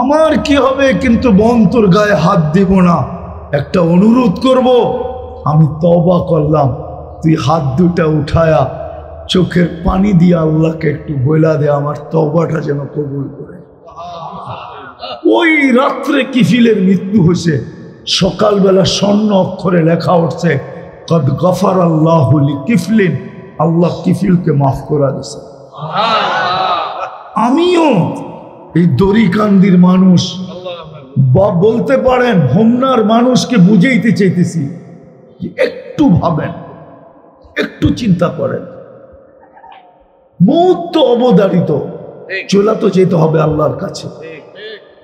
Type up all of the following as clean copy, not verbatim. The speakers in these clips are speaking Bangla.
আমার কি হবে, কিন্তু বোন তোর গায়ে হাত দিব না। একটা অনুরোধ করব, আমি তওবা করলাম, তুই হাত দুটা উঠায়া চোখের পানি দিয়ে আল্লাহকে একটু বইলা দে আমার তওবাটা যেন কবুল করে। ওই রাত্রে কিফিলের মৃত্যু হয়েছে, সকালবেলা স্বর্ণ অক্ষরে লেখা উঠছে কদ গফার আল্লাহু লিকিফলিন, আল্লাহ কিফিলকে মাফ করে দিয়েছে। আমিও এই দড়িকান্দির মানুষ বা বলতে পারেন হোমনার মানুষকে বুঝাইতে চাইতেছি যে একটু ভাবেন, একটু চিন্তা করেন। মৌত তো অবধারিত, চলা তো যেতে হবে আল্লাহর কাছে।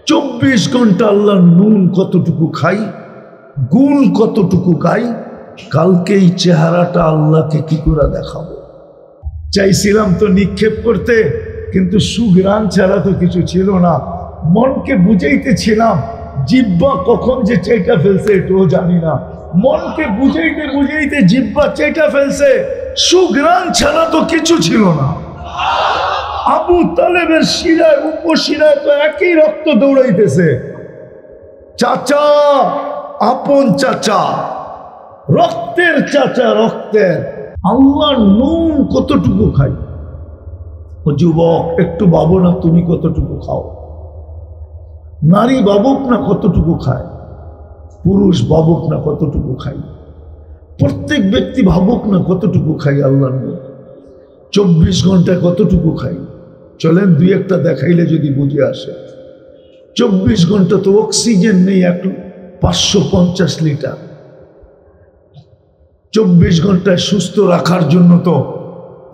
24 ঘন্টা আল্লাহর নুন কতটুকু খাই, গুণ কতটুকু গাই, কালকে এই চেহারাটা আল্লাহকে কি করে দেখাবো। চাইছিলাম তো নিক্ষেপ করতে, কিন্তু সুঘ্রাণ ছাড়া তো কিছু ছিল না। মনকে বুঝাইতেছিলাম, জিব্বা কখন যে চেটা ফেলছে এটাও জানি না। মনকে বুঝাইতে বুঝাইতে জিব্বা চেটা ফেলছে, সুঘ্রাণ ছাড়া তো কিছু ছিল না। আবু তালেবের শিরায় উপশিরায় তো একই রক্ত দৌড়াইতেছে। চাচা, আপন চাচা, রক্তের চাচা, রক্তের। আল্লাহর নুন কতটুকু খাই। ও যুবক, একটু ভাবো না তুমি কতটুকু খাও। নারী ভাবুক না কতটুকু খায়, পুরুষ ভাবুক না কতটুকু খাই, প্রত্যেক ব্যক্তি ভাবুক না কতটুকু খাই। আল্লাহর নুন 24 ঘন্টায় কতটুকু খাই। চলেন দুই একটা দেখাইলে যদি বুঝে আসে। 24 ঘন্টা তো অক্সিজেন নেই 550 লিটার। 24 ঘন্টায় সুস্থ রাখার জন্য তো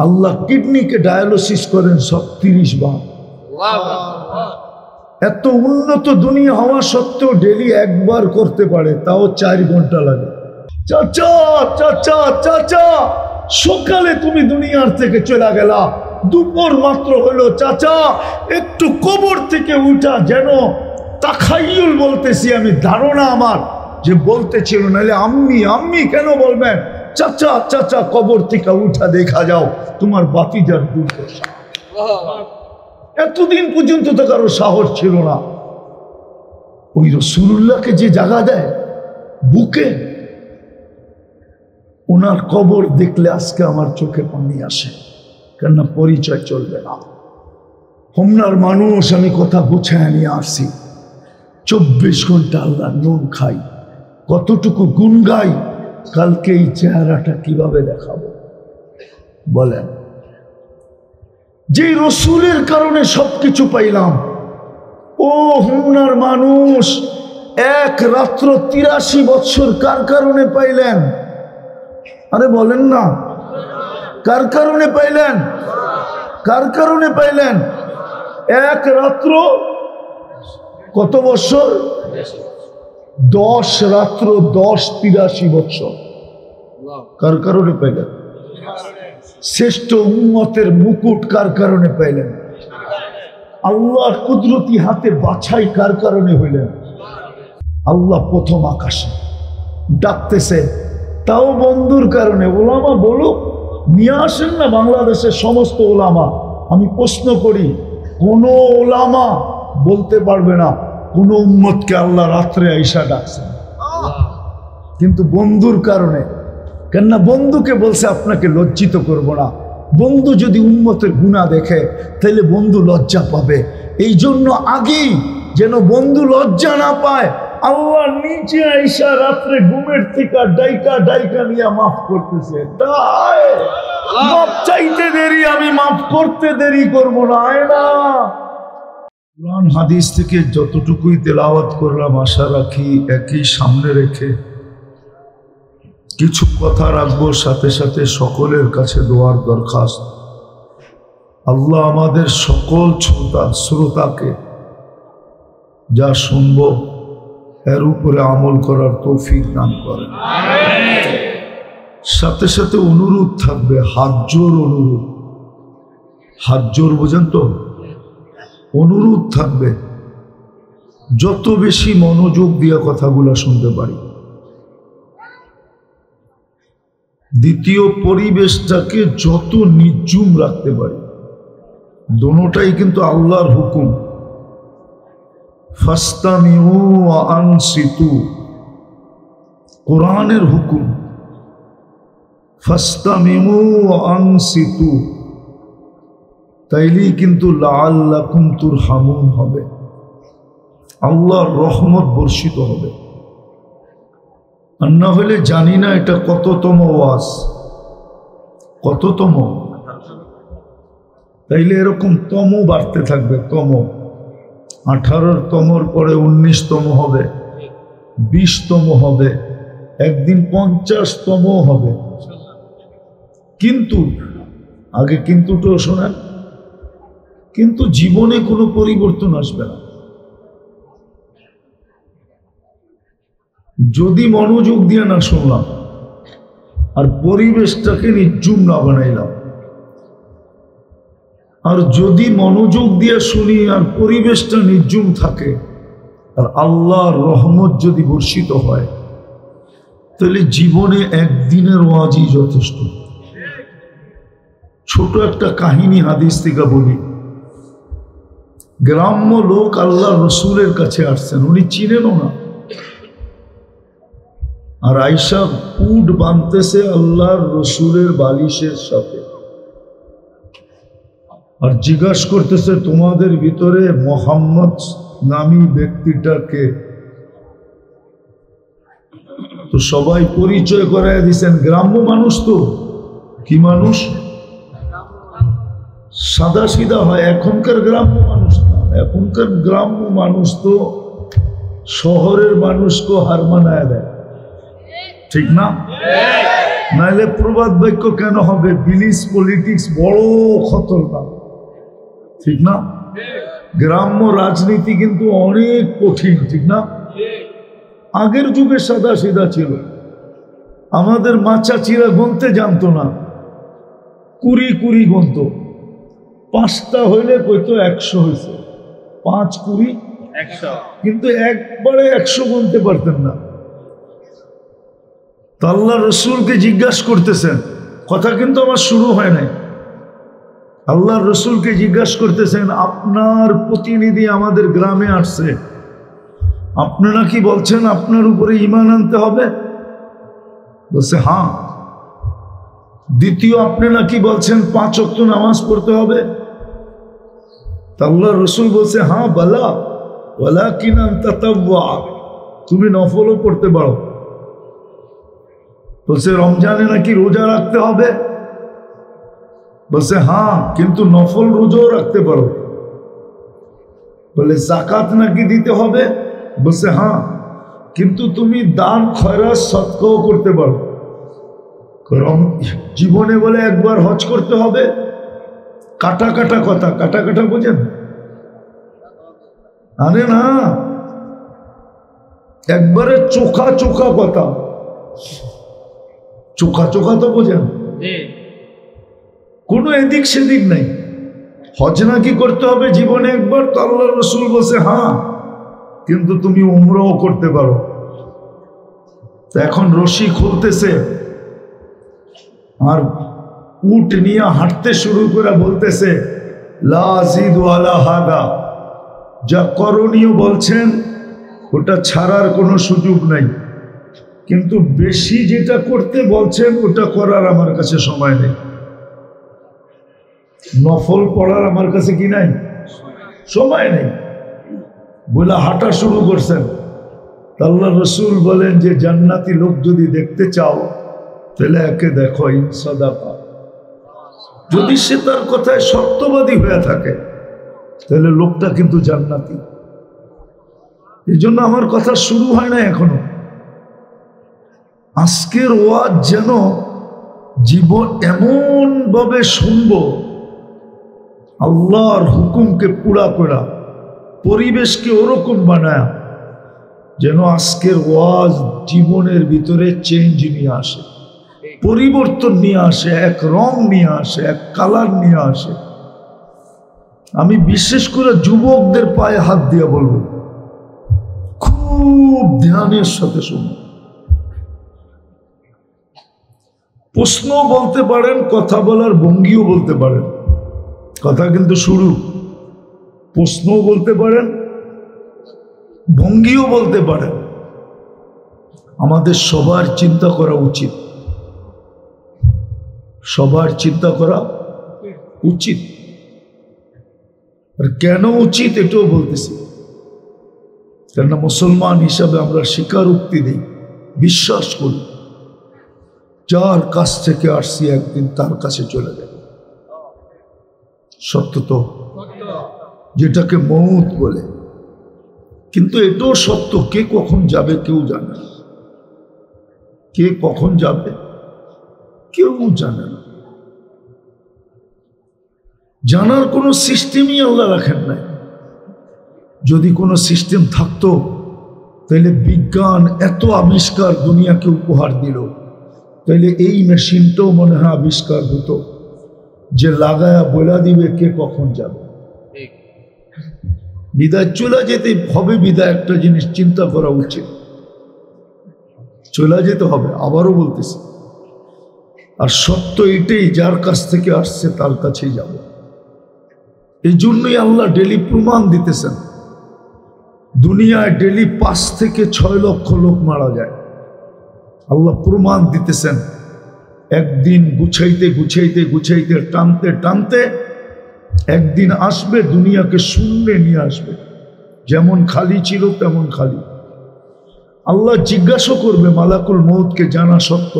আল্লাহ কিডনিকে ডায়ালিসিস করেন সব 30 বার। এত উন্নত দুনিয়া হওয়া সত্ত্বেও ডেলি একবার করতে পারে, তাও 4 ঘন্টা লাগে। চাচা চাচা চাচা, সকালে তুমি দুনিয়ার থেকে চলে গেলা, দুপুর মাত্র হলো চাচা, একটু কবর থেকে উঠা, যেন তাখাইয়ুল বলতেছি আমি, ধারণা আমার যে বলতেছিল, নাহলে আম্মি আম্মি কেন বলবেন। চাচা চাচা, কবর থেকে উঠা, দেখা যাও তোমার বাতিজার দুর্দশা। এতদিন পর্যন্ত তো কারো সাহস ছিল না। ওই রাসূলুল্লাহকে যে জায়গা দেয় বুকে, ওনার কবর দেখলে আজকে আমার চোখে পানি আসে, কেননা পরিচয় চলবে না। হোমনার মানুষ, আমি কথা গুছায় নিয়ে আসছি। 24 ঘন্টা আল্লাহ নুন খাই, কতটুকু গুণ গাই, কালকে এই চেহারাটা কিভাবে দেখাবো বলেন। যে রসুলের কারণে সবকিছু পাইলাম, ও হোমনার মানুষ, এক রাত্র 83 বছর কার কারণে পাইলেন? আরে বলেন না, কার কারণে পাইলেন? কার কারণে পাইলেন? এক রাত্র কত বছর? 10 রাত্র 10 83 বছর। কার কারণে পাইলেন? শ্রেষ্ঠ উম্মতের মুকুট কার কারণে পাইলেন? আল্লাহর কুদরতি হাতে বাছাই কার কারণে হইলেন? আল্লাহ প্রথম আকাশে ডাকতেছে, তাও বন্ধুর কারণে। ওলামা বলুক, নিয়ে আসেন না বাংলাদেশের সমস্ত ওলামা। আমি প্রশ্ন করি, কোন ওলামা বলতে পারবে না কোন উম্মতকে আল্লাহ রাত্রে আইসা ডাকছেন, কিন্তু বন্ধুর কারণে। কেননা বন্ধুকে বলছে আপনাকে লজ্জিত করব না। বন্ধু যদি উম্মতের গুনাহ দেখে তাহলে বন্ধু লজ্জা পাবে। এই জন্য আগেই যেন বন্ধু লজ্জা না পায়, আল্লাহ নিচে আইসা রাত্রে ঘুমের থেকে ডাইকা ডাইকা নিয়ে মাফ করতেছে। মাফ চাইতে দেরি, আমি মাফ করতে দেরি করবো না। না, কুরআন হাদিস থেকে যতটুকুই তেলাওয়াত করলাম, আশা রাখি একই সামনে রেখে কিছু কথা রাখবো, সাথে সাথে সকলের কাছে দোয়ার দরখাস্ত। আল্লাহ আমাদের সকল শ্রোতাকে যা শুনবো এর উপরে আমল করার তৌফিক দান করেন। সাথে সাথে অনুরোধ থাকবে, হাত জোর অনুরোধ। হাত জোর বোঝেন তো? অনুরোধ থাকবে যত বেশি মনোযোগ দিয়ে কথাগুলো শুনতে পারি। দ্বিতীয়, পরিবেশটাকে যত নির্জুম রাখতে পারি। দোনোটাই কিন্তু আল্লাহর হুকুম। ফাস্তামিউ ওয়া আনসিতু, কোরআনের হুকুম। ফাস্তামিউ ওয়া আনসিতু, তাইলেই কিন্তু লাআল্লাকুম তুরহামুন হবে, আল্লাহর রহমত বর্ষিত হবে। আর না হলে জানি না এটা কততম ওয়াজ, কততম। তাইলে এরকম তম বাড়তে থাকবে, তম। 18 তমর পরে 19তম হবে, 20তম হবে, একদিন 50তম হবে। কিন্তু আগে কিন্তু তো শোনেন, কিন্তু জীবনে কোনো পরিবর্তন আসবে না যদি মনোযোগ দিয়ে না শুনলাম আর পরিবেশটাকে নির্জুম না বানাইলাম। আর যদি মনোযোগ দিয়ে শুনি আর পরিবেশটা নির্জুম থাকে আর আল্লাহর রহমত যদি বর্ষিত হয়, তাহলে জীবনে একদিনের ওয়াজই যথেষ্ট। ছোট একটা কাহিনী হাদিস থেকে বলি। গ্রাম্য লোক আল্লাহ রসুলের কাছে আসছেন, উনি চিনেনও না। আর আয়েশা উট বাঁধতেছে আল্লাহর রসুলের বালিশের সাথে, আর জিজ্ঞাসা করতেছে তোমাদের ভিতরে মোহাম্মদ নামী ব্যক্তিটাকে। তো সবাই পরিচয় করায় দিচ্ছেন, গ্রাম্য মানুষ তো কি মানুষ, সাদা সিধা হয়। এখনকার গ্রাম্য মানুষ না, এখনকার গ্রাম্য মানুষ তো শহরের মানুষকে হার মানায় দেয়, ঠিক না? নাইলে প্রবাদ বাক্য কেন হবে? বিলিস পলিটিক্স বড় খতরনাক, ঠিক না? গ্রাম্য রাজনীতি কিন্তু অনেক কঠিন, ঠিক না? আগের যুগে সাদা সিধা ছিল। আমাদের মা চাচিরা গুনতে জানতো না, কুড়ি কুড়ি গুনত। 5টা হইলে কইতো 100 হয়েছে, 5 কুড়ি 100, কিন্তু একবারে 100 গুনতে পারতেন না। তো আল্লাহ রসুলকে জিজ্ঞাসা করতেছেন, কথা কিন্তু আমার শুরু হয় নাই। আল্লাহ রসুলকে জিজ্ঞাসা করতেছেন, আপনার প্রতিনিধি আমাদের গ্রামে আসছে, আপনারা কি বলছেন আপনার উপরে ঈমান আনতে হবে? বলছে হ্যাঁ। দ্বিতীয়, আপনারা কি বলছেন 5 ওয়াক্ত নামাজ পড়তে হবে? আল্লাহ রসুল বলছে হ্যাঁ বালা ওয়ালাকিন আনতা তাওয়া, তুমি নফলও পড়তে পারো। বলছে রমজানে নাকি রোজা রাখতে হবে? বলছে হ্যাঁ, কিন্তু নফল রোজাও রাখতে পারো। বলে যাকাত নাকি দিতে হবে? বলছে হ্যাঁ, কিন্তু তুমি দান খয়রাত সদকাও করতে পারো। জীবনে বলে একবার হজ করতে হবে? কাটা কাটা কথা, কাটা কাটা বোঝেন? আরে না, একবারে চোখা চোখা কথা। চোখা চোখা তো বোঝেন, কোনো এদিক সেদিক নাই। হজ নাকি করতে হবে জীবনে একবার? তো আল্লাহ রসুল বলছে হ্যাঁ, কিন্তু তুমি উমরাও করতে পারো। এখন রশি খুলতেছে আর উট নিয়ে হাঁটতে শুরু করে বলতেছে লা আযিদু আলা হাদা, যা করণীয় বলছেন ওটা ছাড়ার কোনো সুযোগ নাই, কিন্তু বেশি যেটা করতে বলছেন ওটা করার আমার কাছে সময় নেই। নফল পড়ার আমার কাছে কি নাই, সময় নেই বলে হাঁটা শুরু করছেন। আল্লাহ রসুল বলেন যে জান্নাতি লোক যদি দেখতে চাও তাহলে একে দেখো ইনসাদাকা, যদি সে তার কথায় সত্যবাদী হয়ে থাকে তাহলে লোকটা কিন্তু জান্নাতি। এই জন্য আমার কথা শুরু হয় না এখনো। আজকের ওয়াজ যেন জীবন এমন ভাবে শুনবো, আল্লাহর হুকুমকে পুরা করা, পরিবেশকে ওরকম বানায় যেন আজকের ওয়াজ জীবনের ভিতরে চেঞ্জ নিয়ে আসে, পরিবর্তন নিয়ে আসে, এক রং নিয়ে আসে, এক কালার নিয়ে আসে। আমি বিশেষ করে যুবকদের পায়ে হাত দিয়ে বলবো, খুব ধ্যানের সাথে শুনুন। প্রশ্ন বলতে পারেন, কথা বলার ভঙ্গিও বলতে পারেন, কথা কিন্তু শুরু। প্রশ্নও বলতে পারেন, ভঙ্গিও বলতে পারেন। আমাদের সবার চিন্তা করা উচিত, সবার চিন্তা করা উচিত। আর কেন উচিত এটাও বলতেছি, কেননা মুসলমান হিসাবে আমরা স্বীকারোক্তি দিই, বিশ্বাস করি যার কাছ থেকে আসছি একদিন তার কাছে চলে যাবে। সত্য তো, যেটাকে মউত বলে। কিন্তু এটাও সত্য, কে কখন যাবে কেউ জানে না, কে কখন যাবে কেউ জানে না। জানার কোনো সিস্টেমই আল্লাহ রাখেন নাই। যদি কোনো সিস্টেম থাকতো তাহলে বিজ্ঞান এত আবিষ্কার দুনিয়াকে উপহার দিল, তাহলে এই মেশিনটাও মনে হয় আবিষ্কার হতো যে লাগায়া বলা দিবে কে কখন যাবে। বিদায় চলে যেতে হবে, বিদায় একটা জিনিস চিন্তা করা উচিত, চলে যেতে হবে। আবারও বলতেছি, আর সত্য এটাই, যার কাছ থেকে আসছে তার কাছেই যাব। এই জন্যই আল্লাহ ডেলি প্রমাণ দিতেছেন। দুনিয়ায় ডেলি 5 থেকে 6 লক্ষ লোক মারা যায়, আল্লাহ প্রমাণ দিতেছেন। একদিন গুছাইতে গুছাইতে গুছাইতে টানতে টানতে একদিন আসবে দুনিয়াকে শূন্যে নিয়ে আসবে, যেমন খালি ছিল তেমন খালি। আল্লাহ জিজ্ঞাসা করবে মালাকুল মউতকে, জানা সত্য,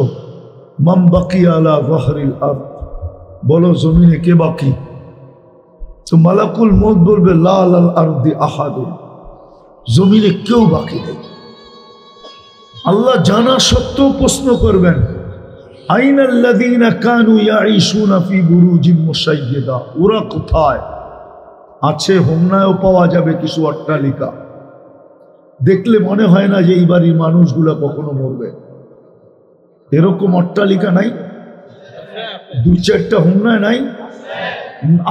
মাম বাকি আলা যাহরিল আরদ, বলো জমিনে কে বাকি? তো মালাকুল মউত বলবে লা আলাল আরদি আহাদুন, জমিনে কেউ বাকি নেই। আল্লাহ জানা সত্ত্বেও প্রশ্ন করবেন, আইনাল্লাযীনা কানু ইয়াঈশুনা ফি বুরুজিম মুশাইয়্যিদা, ওরা কোথায় আছে? হোমনায়ও পাওয়া যাবে কিছু অট্টালিকা, দেখলে মনে হয় না যে এই বাড়ির মানুষগুলা কখনো মরবে। এরকম অট্টালিকা নাই? 2-4টা হোমনায় নাই?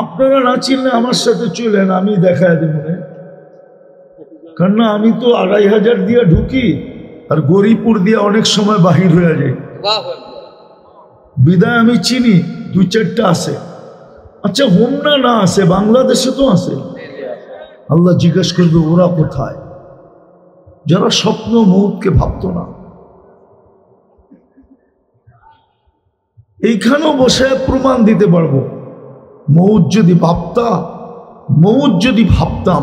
আপনারা না চিনলে আমার সাথে চলেন, আমি দেখায় দেব মনে। কারণ আমি তো 2500 দিয়ে ঢুকি আর গরিপুর দিয়ে অনেক সময় বাহির হয়ে যায়। বিদায় আমি চিনি 2-4টা আছে। আচ্ছা হোমনা না আছে, বাংলাদেশে তো আছে। আল্লাহ জিজ্ঞেস করবে ওরা কোথায়? যারা স্বপ্ন মউতকে ভাবতো না। এইখানেও বসে প্রমাণ দিতে পারবো, মউত যদি ভাবতাম,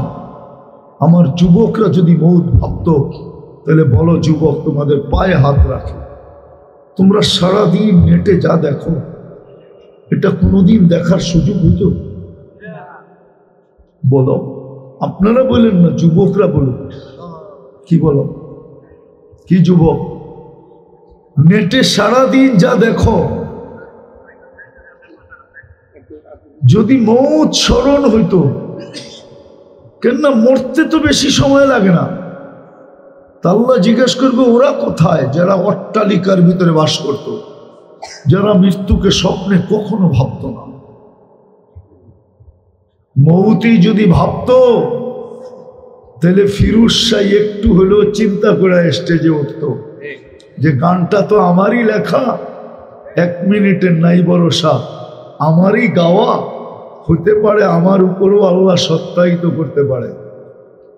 আমার যুবকরা যদি মউত ভাবতো, তাহলে বলো যুবক তোমাদের পায়ে হাত রাখে, তোমরা সারাদিন নেটে যা দেখো, এটা কোনোদিন দেখার সুযোগ হইতো? বলো, আপনারা বলেন না, যুবকরা বলুন। কি বলো, কি যুবক? নেটে সারাদিন যা দেখো, যদি মউত স্মরণ হইতো, কেননা মরতে তো বেশি সময় লাগে না। তা আল্লাহ জিজ্ঞেস করবে ওরা কোথায়? যারা অট্টালিকার ভিতরে বাস করত, যারা মৃত্যুকে স্বপ্নে কখনো ভাবতো না। মউতি যদি ভাবতো, তাহলে ফিরোজ শাহ একটু হলেও চিন্তা করে স্টেজে উঠতো যে গানটা তো আমারই লেখা, 1 মিনিটের নাই ভরসা, আমারই গাওয়া, হতে পারে আমার উপরও আল্লাহ সত্যায়িত করতে পারে।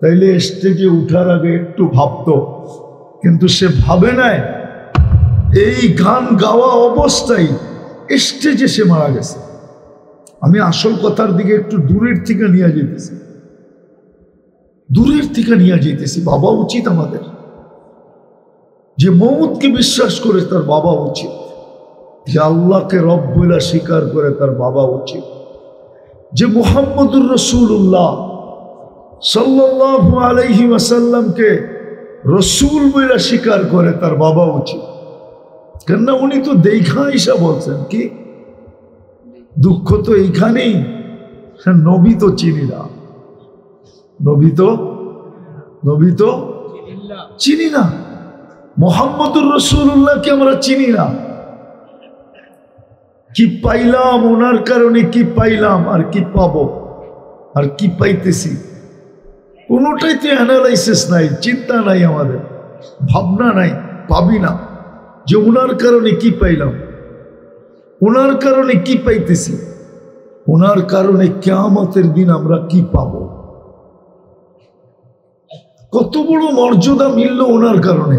তাইলে স্টেজে উঠার আগে একটু ভাবতো, কিন্তু সে ভাবে নাই। এই গান গাওয়া অবস্থায় স্টেজে সে মারা গেছে। আমি আসল কথার দিকে একটু দূরের থেকে নিয়ে যেতেছি, দূরের থেকে নিয়ে যেতেছি। বাবা উচিত আমাদের, যে মউতকে বিশ্বাস করে তার বাবা উচিত, যে আল্লাহকে রব বলে স্বীকার করে তার বাবা উচিত, যে মুহাম্মদুর রাসূলুল্লাহ সাল্লাল্লাহু আলাইহি ওয়াসাল্লামকে রসুল বলে স্বীকার করে তার বাবা উচিত। কেননা উনি তো দেখা ঈসা বলছেন। কি দুঃখ তো এইখানেই, নবী তো চিনি না, নবী তো চিনি না, মুহাম্মদুর রাসূলুল্লাহকে আমরা চিনি না। কি পাইলাম ওনার কারণে, কি পাইলাম আর কি পাবো আর কি পাইতেছি, কোনোটাই তো অ্যানালাইসিস নাই, চিন্তা নাই, আমাদের ভাবনা নাই, পাবি না যে ওনার কারণে কি পাইলাম, ওনার কারণে কি পাইতেছি, ওনার কারণে কিয়ামতের দিন আমরা কি পাবো। কত বড় মর্যাদা মিলল ওনার কারণে।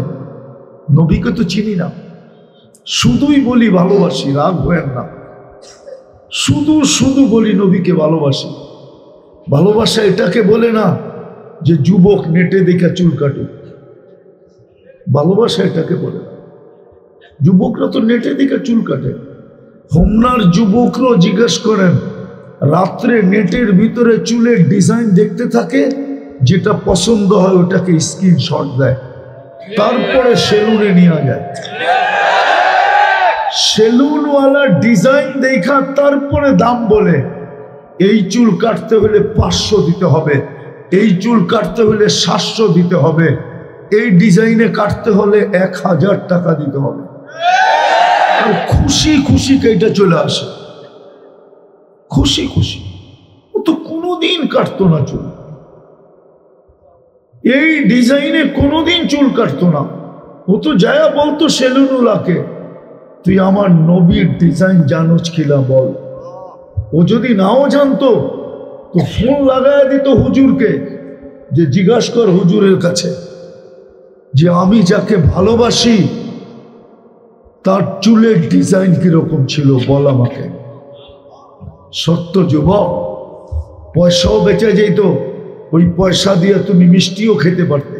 নবীকে তো চিনি না, শুধুই বলি ভালোবাসি, রাগ হয়েন না, শুধু শুধু বলি নবীকে ভালোবাসি। ভালোবাসা এটাকে বলে না যে যুবক নেটে দেখা চুল কাটুক, ভালোবাসা এটাকে বলে না। যুবকরা তো নেটে দেখা চুল কাটে। হোমনার যুবকরাও জিজ্ঞেস করেন, রাত্রে নেটের ভিতরে চুলের ডিজাইন দেখতে থাকে, যেটা পছন্দ হয় ওটাকে স্ক্রিনশট দেয়, তারপরে সেলুনে নিয়ে যায়। সেলুনওয়ালা ডিজাইন দেখা তারপরে দাম বলে। এই চুল কাটতে হলে 500 দিতে হবে, এই চুল কাটতে হলে 700 দিতে হবে, এই ডিজাইনে কাটতে হলে 1000 টাকা দিতে হবে। আর খুশি খুশি কেটে চলে আসে, খুশি খুশি। ও তো কোনোদিন কাটতো না চুল, এই ডিজাইনে কোনোদিন চুল কাটতো না। ও তো যায়া বলতো সেলুনওয়ালাকে, তুই আমার নবীর ডিজাইন জানোস কিনা বল। ও যদি নাও জানতো তো ফোন লাগায় দিত হুজুরকে, যে জিজ্ঞাসা কর হুজুরের কাছে যে আমি যাকে ভালোবাসি তার চুলের ডিজাইন কিরকম ছিল বল আমাকে। সত্য যুবক, পয়সাও বেঁচে যেত, ওই পয়সা দিয়ে তুমি মিষ্টিও খেতে পারতে,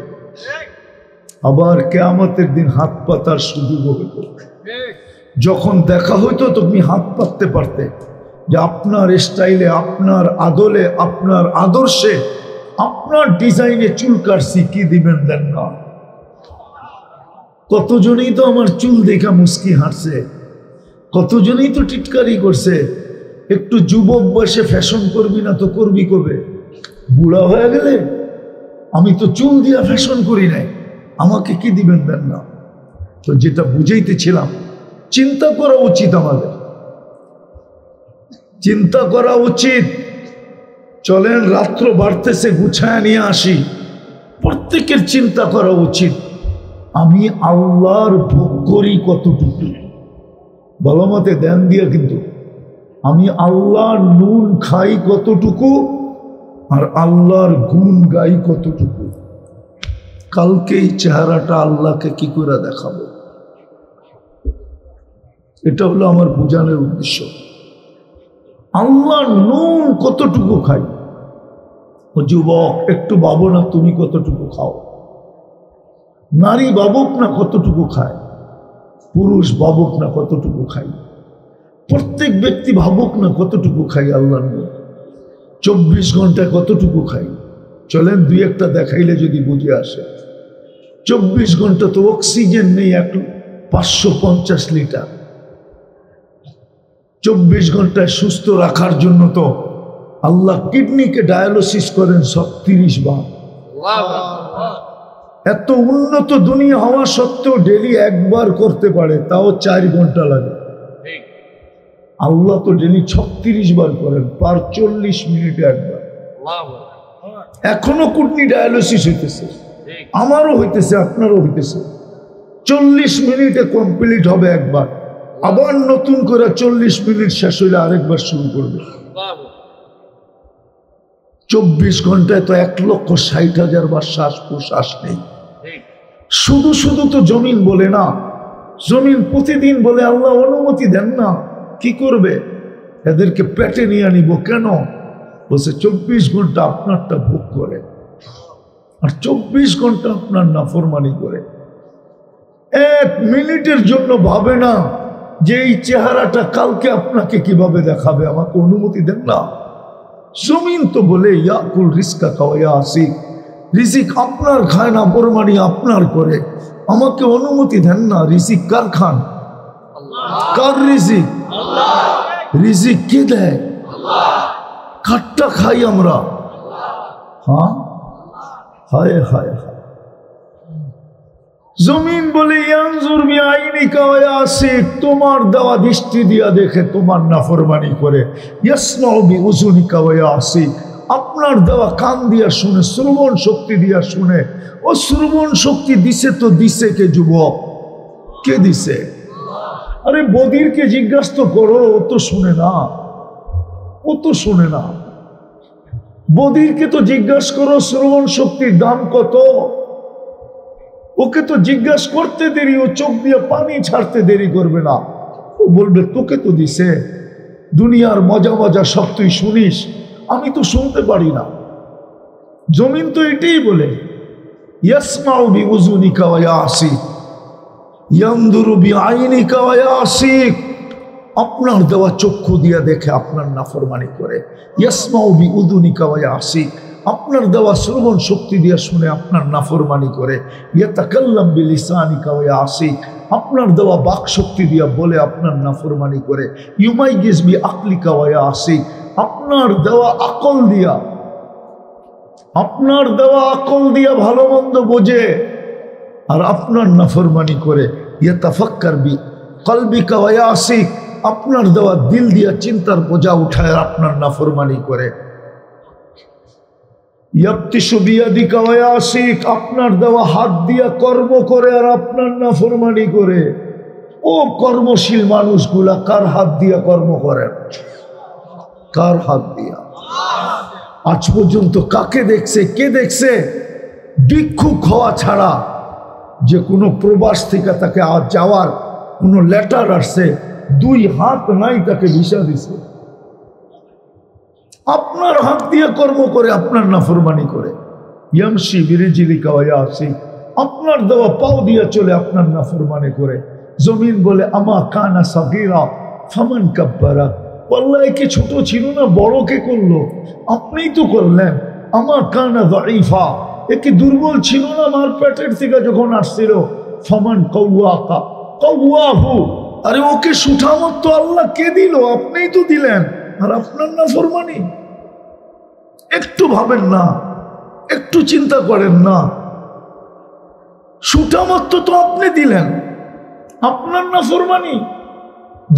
আবার কিয়ামতের দিন হাত পাতার সুযোগ হতো। যখন দেখা হইতো তুমি হাত পাততে পারতে, যে আপনার স্টাইলে, আপনার আদলে, আপনার আদর্শে, আপনার ডিজাইনে চুল কাটছি, কি দিবেন দেন না। কতজনই তো আমার চুল দেখা মুস্কি হাঁটছে, কতজনই তো টিটকারি করছে। একটু যুবক বয়সে ফ্যাশন করবি না তো করবি কবে? বুড়া হয়ে গেলে? আমি তো চুল দিয়া ফ্যাশন করি নাই, আমাকে কি দিবেন দেন না। তো যেটা বুঝাইতেছিলাম, চিন্তা করা উচিত, আমাদের চিন্তা করা উচিত। চলেন রাত্র বাড়তেছে, গুছায় নিয়ে আসি। প্রত্যেকের চিন্তা করা উচিত, আমি আল্লাহর ভোগ করি কতটুকু। ভালো মতে ধ্যান দিয়া, কিন্তু আমি আল্লাহর নুন খাই কতটুকু আর আল্লাহর গুণ গাই কতটুকু। কালকে এই চেহারাটা আল্লাহকে কি করে দেখাবো, এটা হলো আমার বোঝানোর উদ্দেশ্য। আল্লাহর নুন কতটুকু খাই। ও যুবক, একটু ভাবো না তুমি কতটুকু খাও। নারী ভাবুক না কতটুকু খায়, পুরুষ ভাবুক না কতটুকু খাই, প্রত্যেক ব্যক্তি ভাবুক না কতটুকু খাই আল্লাহর নুন। 24 ঘন্টায় কতটুকু খাই, চলেন দুই একটা দেখাইলে যদি বুঝে আসে। 24 ঘন্টা তো অক্সিজেন নেই 550 লিটার। 24 ঘন্টায় সুস্থ রাখার জন্য তো আল্লাহ কিডনিকে ডায়ালিসিস করেন 30 বার। এত উন্নত দুনিয়া হওয়া সত্ত্বেও ডেলি একবার করতে পারে, তাও 4 ঘন্টা লাগে। আল্লাহ তো ডেলি 36 বার করেন, পার 40 মিনিটে একবার। এখনো কিডনি ডায়ালিসিস হইতেছে, আমারও হইতেছে, আপনারও হইতেছে। 40 মিনিটে কমপ্লিট হবে একবার, আবার নতুন করে 40 মিনিট শেষ হইলে আরেকবার শুরু করবে। 24 ঘন্টায় তো 1,60,000 বার শ্বাস প্রশ্বাস নেই। শুধু শুধু তো জমিন বলে না, জমিন প্রতিদিন বলে আল্লাহ অনুমতি দেন না, কি করবে? এদেরকে পেটে নিয়ে আনিব কেন? বলছে 24 ঘন্টা আপনারটা ভোগ করে আর 24 ঘন্টা আপনার নাফরমানি করে। 1 মিনিটের জন্য ভাবে না যে এই চেহারাটা কালকে আপনাকে কিভাবে দেখাবে, আমাকে অনুমতি দেন না। জমিন তো বলে ইয়াকুল রিজকা কাওয়া আসিক, রিজিক আপনার খায় না, ফরমানি আপনার করে, আমাকে অনুমতি দেন না। রিজিক কার খান? কার রিজিক? রিজিক কে দেয়? কাটটা খাই আমরা। হ্যাঁ, হায় হায় হায়। জমিন বলে ইয়ানজুর বিআইনিকা ওয়া ইয়াসিক, তোমার দেওয়া দৃষ্টি দিয়া দেখে তোমার নাফরমানি করে। ইয়াসমাউ বিউজুনিকা ওয়া ইয়াসিক, আপনার দেওয়া কান দিয়া শুনে, শ্রবণ শক্তি দিয়া শুনে। ও শ্রবণ শক্তি দিছে তো দিছে কে যুবক? কে দিছে? আরে বদিরকে জিজ্ঞাসা করো, ও তো শুনে না, ও তো শুনে না। বদিরকে তো জিজ্ঞাসা করো শ্রবণ শক্তির দাম কত, ওকে তো জিজ্ঞাসা করতে দেরি, ও চোখ দিয়ে পানি ছাড়তে দেরি করবে না। ও বলবে তোকে তো দিছে, দুনিয়ার মজা মজা সব তুই শুনিস, আমি তো শুনতে পারি না। জমিন তো এটাই বলে, ইয়াসমাউ বিউজুনিকা ওয়া ইয়াসি, ইয়ানদুরু বিআইনিকা ওয়া ইয়াসিক, আপনার দেওয়া চক্ষু দিয়ে দেখে আপনার নাফরমানি করে। ইয়াসমাউ বিউযুনিকা ওয়া ইয়াসিক, আপনার দেওয়া শ্রবণ শক্তি দিয়ে শুনে আপনার নাফরমানি করে। ইয়াতাকাল্লাম বিলিসানিকা ওয়া ইয়াসিক, আপনার দেওয়া বাক শক্তি দিয়ে বলে আপনার নাফরমানি করে। ইউমাইগিস বিআকলিকা ওয়া ইয়াসিক, আপনার দেওয়া আকল দিয়া, আপনার দেওয়া আকল দিয়া ভালো মন্দ বোঝে আর আপনার নাফরমানি করে। ইয়াতাফাক্কার বিকলবিকা ওয়া ইয়াসিক, আপনার দেওয়া দিল দিয়া চিন্তার বোঝা উঠায় আর আপনার নাফরমানি করে। ইয়াবতিশু বিয়াদিকা ওয়া ইয়াসিক, আপনার দেওয়া হাত দিয়া কর্ম করে আর আপনার নাফরমানি করে। ও কর্মশীল মানুষগুলা কার হাত দিয়া কর্ম করেন? কার হাত দিয়া? আজ পর্যন্ত কাকে দেখছে? কে দেখছে ভিক্ষুক হওয়া ছাড়া যে কোনো প্রবাস থেকে তাকে আজ যাওয়ার কোনো লেটার আসছে, দুই হাত নাই তাকে ভিসা দিছে? আপনার হাত দিয়ে কর্ম করে আপনার নাফরমানি করে। ইয়ামশি বিরিজিলিকা ওয়া ইয়াসিক, আপনার দেওয়া পাও দিয়া চলে আপনার নাফরমানি করে। জমিন বলে আমা কানা সাগীরা ফামান কাব্বারা, আল্লাহ কি ছোট ছিল না, বড় কে করলো? আপনিই তো করলেন। আমা কানা যায়ীফা, এ কি দুর্বল ছিল না মার পেটের থেকে যখন আসছিল? ফামান কাওয়াকা কাওয়াহু, আরে ওকে সুঠামত তো আল্লাহ কে দিল? আপনিই তো দিলেন। আর আপনার নাফরমানি, একটু ভাবেন না, একটু চিন্তা করেন না। সুঠামত তো আপনি দিলেন, আপনার নাফরমানি।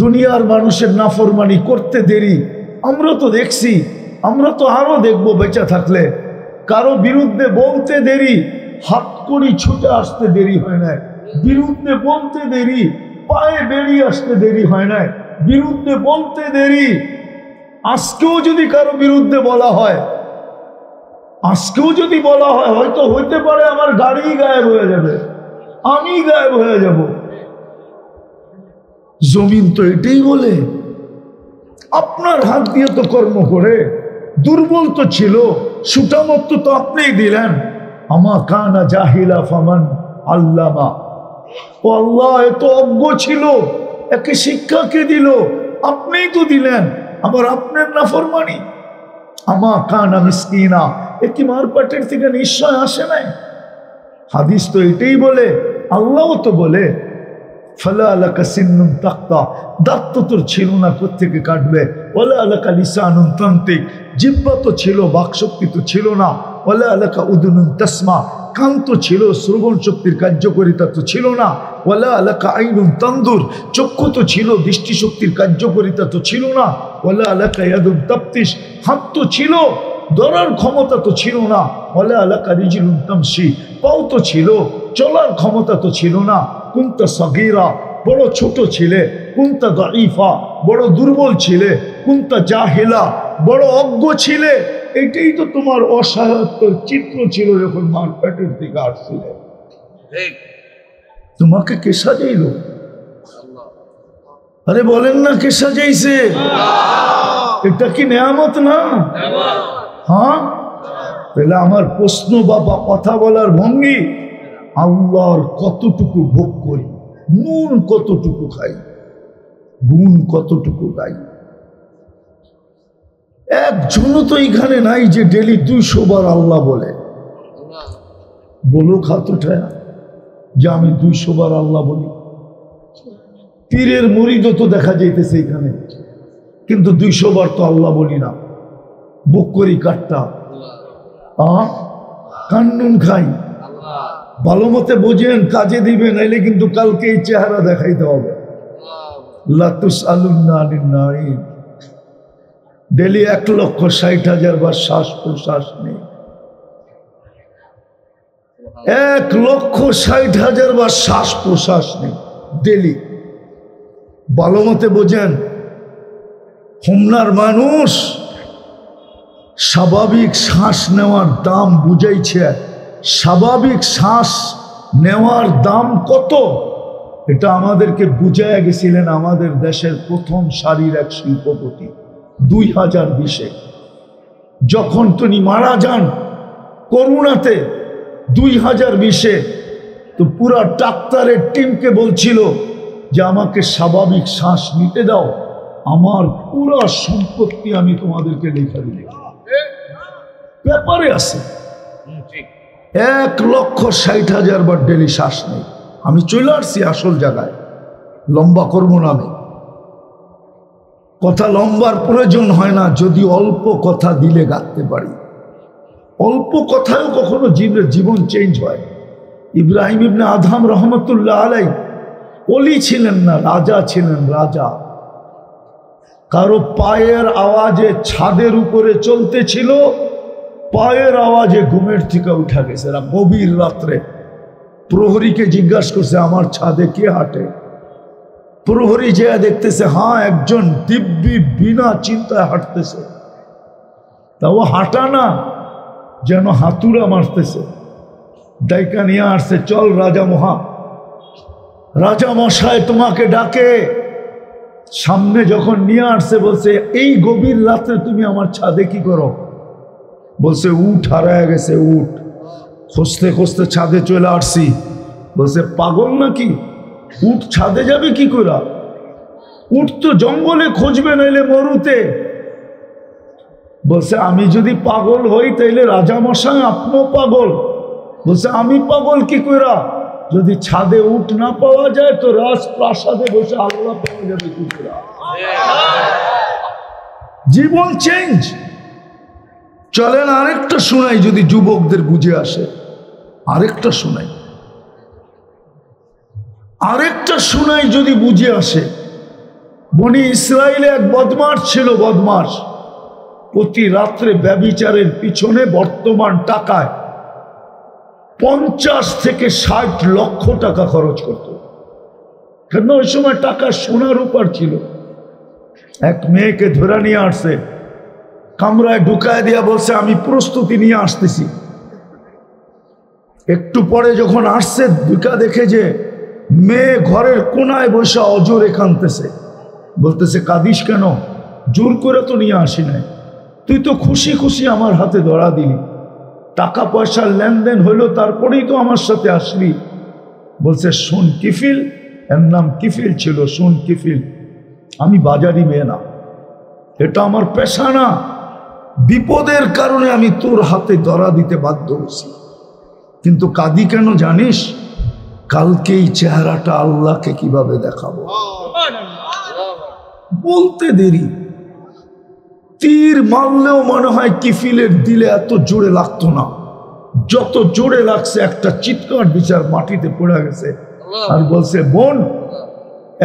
দুনিয়ার মানুষের নাফরমানি করতে দেরি আমরা তো দেখছি, আমরা তো আরো দেখবো বেঁচে থাকলে। কারো বিরুদ্ধে বলতে দেরি, হাত করি ছুটে আসতে দেরি হয় না। বিরুদ্ধে বলতে দেরি, পায়ে বেরিয়ে আসতে দেরি হয় না। বিরুদ্ধে বলতে দেরি। আজকেও যদি কারো বিরুদ্ধে বলা হয়, আজকেও যদি বলা হয়, হয়তো হইতে পারে আমার গাড়ি গায়েব হয়ে যাবে, আমি গায়েব হয়ে যাব। জমিন তো এটাই বলে, আপনার হাত দিয়ে তো কর্ম করে। দুর্বল তো ছিল, সুটামত তো আপনিই দিলেন। আমা কানা জাহিলা ফামান আল্লামা, ও আল্লাহ এত অজ্ঞ ছিল, একে শিক্ষা কে দিল? আপনিই তো দিলেন। আবার আপনার নাফরমানি। আমা কানা মিসকিনা, এ কি মার পেটের থেকে নিশ্চয় আসে নাই? হাদিস তো এটাই বলে, আল্লাহও তো বলে ফালা লাকা সিন্নুন তাক্তা, দাঁত তো তোর ছিল না, কোত্থেকে কাটবে? ওয়ালা লাকা লিসানুন তানতিক, জিহ্বা তো ছিল, বাকশক্তি তো ছিল না। ওয়ালা লাকা উদুনুন তাসমা, কান তো ছিল, শ্রবণ শক্তির কার্যকারিতা তো ছিল না। ওয়ালা লাকা আইনুন তানদুর, চক্ষু তো ছিল, দৃষ্টিশক্তির কার্যকারিতা তো ছিল না। ওয়ালা লাকা ইয়াদুন তাফতিশ, হাত তো ছিল, ধরার ক্ষমতা তো ছিল না। ওয়ালা লাকা রিজলুন তামশি, পাও তো ছিল, চলার ক্ষমতা তো ছিল না। কুনতা সাগীরা, বড় ছোট ছিলে। কুনতা দাঈফা, বড় দুর্বল ছিলে। কুনতা জাহিলা, বড় অজ্ঞ ছিলে। এটাই তো তোমার অসহায়ত্বের চিত্র ছিল যখন মার পেটের দিকে আসছিলে। তোমাকে কে সাজাইল? আরে বলেন না, কে সাজাইছে? এটা কি নেয়ামত না? হ্যাঁ, তাহলে আমার প্রশ্ন বাবা কথা বলার ভঙ্গি, আল্লাহর কতটুকু ভোগ করি, নুন কতটুকু খাই, গুণ কতটুকু গাই। একজনও তো এখানে নাই যে ডেলি 200 বার আল্লাহ বলে। বলো হাত উঠায় যে আমি 200 বার আল্লাহ বলি। পীরের মুরিদও তো দেখা যাইতেছে এখানে, কিন্তু 200 বার তো আল্লাহ বলি না। বুক করি কাটটা, কান্নুন খাই। ভালো মতে বোঝেন, কাজে দিবে, নাইলে কিন্তু কালকে এই চেহারা দেখাইতে হবে। ডেলি 1,60,000 বার শ্বাস প্রশ্বাস নেই। 1,60,000 বার শ্বাস প্রশ্বাস নেই ডেলি। ভালো মতে বোঝেন, হোমনার মানুষ স্বাভাবিক শ্বাস নেওয়ার দাম বুঝাইছে। স্বাভাবিক শ্বাস নেওয়ার দাম কত এটা আমাদেরকে বুঝাইয়া গেছিলেন আমাদের দেশের প্রথম সারির এক শিল্পপতি 2020-এ, যখন তিনি মারা যান করোনাতে 2020-এ। তো পুরা ডাক্তারের টিমকে বলছিল যে আমাকে স্বাভাবিক শ্বাস নিতে দাও, আমার পুরো সম্পত্তি আমি তোমাদেরকে লেখা দিই। ব্যাপারে আছে 1,60,000 বার ডেলি শ্বাস নেই। আমি চলে আসছি আসল জায়গায়, লম্বা করবো না আমি। কথা লম্বার প্রয়োজন হয় না যদি অল্প কথা দিলে গাঁথতে পারি। অল্প কথায়ও কখনো জীবন চেঞ্জ হয়। ইব্রাহিম ইবনে আদহাম রহমতুল্লাহ আলাই ওলি ছিলেন না, রাজা ছিলেন, রাজা। কারো পায়ের আওয়াজে ছাদের উপরে চলতেছিল, পায়ের আওয়াজে ঘুমের থেকে উঠা গেছে। গভীর রাত্রে প্রহরীকে জিজ্ঞাসা করছে আমার ছাদে কে হাঁটে? প্রহরী যে দেখতেছে হ্যাঁ একজন দিব্যি বিনা চিন্তায় হাঁটতেছে। তাও হাঁটা না, যেন হাতুড়া মারতেছে। ডাইকা নিয়ে আসছে, চল রাজা মশাই তোমাকে ডাকে। সামনে যখন নিয়ে আসছে বলছে এই গভীর রাত্রে তুমি আমার ছাদে কি করো? বলছে উট হারায় গেছে, উট খুঁজতে খুঁজতে ছাদে চলে আসছি। বলছে পাগল নাকি, উট ছাদে যাবে কি করে? উট তো জঙ্গলে খুঁজবে, নাইলে মরুতে। বলছে আমি যদি পাগল হই তাইলে রাজামশাই আপনিও পাগল। বলছে আমি পাগল কি করে? যদি ছাদে উট না পাওয়া যায় তো রাজপ্রাসাদে বসে আল্লাহ পাওয়া যাবে কি করে? জীবন চেঞ্জ। চলেন আরেকটা শোনাই, যদি যুবকদের বুঝে আসে। আরেকটা শোনাই যদি বুঝে আসে। বনি ইসরায়েলে এক বদমাশ ছিল, বদমাশ। প্রতি রাত্রে ব্যভিচারের পিছনে বর্তমান টাকায় 50 থেকে 60 লক্ষ টাকা খরচ করত। কেন ওই সময় টাকা সোনার উপর ছিল। এক মেয়েকে ধরে নিয়ে আসছে, কামরায় ঢুকায় দিয়া বলছে আমি প্রস্তুতি নিয়ে আসতেছি। একটু পরে যখন আসছে ঢুকা দেখে যে মেয়ে ঘরের কোনায় বসে অজরে কাঁদতেছে। বলতেছে কাঁদিস কেন? জোর করে তো নিয়ে আসি নাই, তুই তো খুশি খুশি আমার হাতে ধরা দিলি, টাকা পয়সার লেনদেন হইলো তারপরেই তো আমার সাথে আসলি। বলছে শোন কিফিল, এর নাম কিফিল ছিল, শোন কিফিল, আমি বাজারি মেয়ে না, এটা আমার পেশা না। বিপদের কারণে আমি তোর হাতে ধরা দিতে বাধ্য হয়েছি, কিন্তু কাঁদি কেন জানিস? কালকে এই চেহারাটা আল্লাহকে কিভাবে দেখাবো। বলতে দেরি, তীর মারলেও মনে হয় কিফিলের দিলে এত জোরে লাগতো না, যত জোরে লাগছে একটা চিৎকার বিচার মাটিতে পড়ে গেছে। আর বলছে বোন,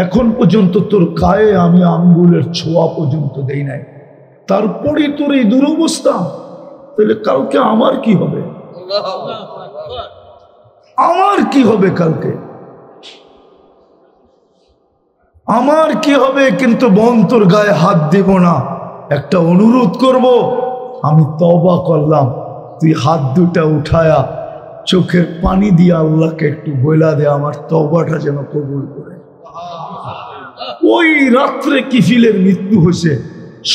এখন পর্যন্ত তোর গায়ে আমি আঙ্গুলের ছোঁয়া পর্যন্ত দেই নাই, তারপরে তোর এই দুরবস্থা, তাহলে কালকে আমার কি হবে? আমার কি হবে কালকে? আমার কি হবে? কিন্তু বোন তোর গায়ে হাত দিব না, একটা অনুরোধ করব, আমি তওবা করলাম, তুই হাত দুটা উঠায়া চোখের পানি দিয়ে আল্লাহকে একটু বইলা দে আমার তওবাটা যেন কবুল করে। ওই রাত্রে কিফিলের মৃত্যু হয়েছে।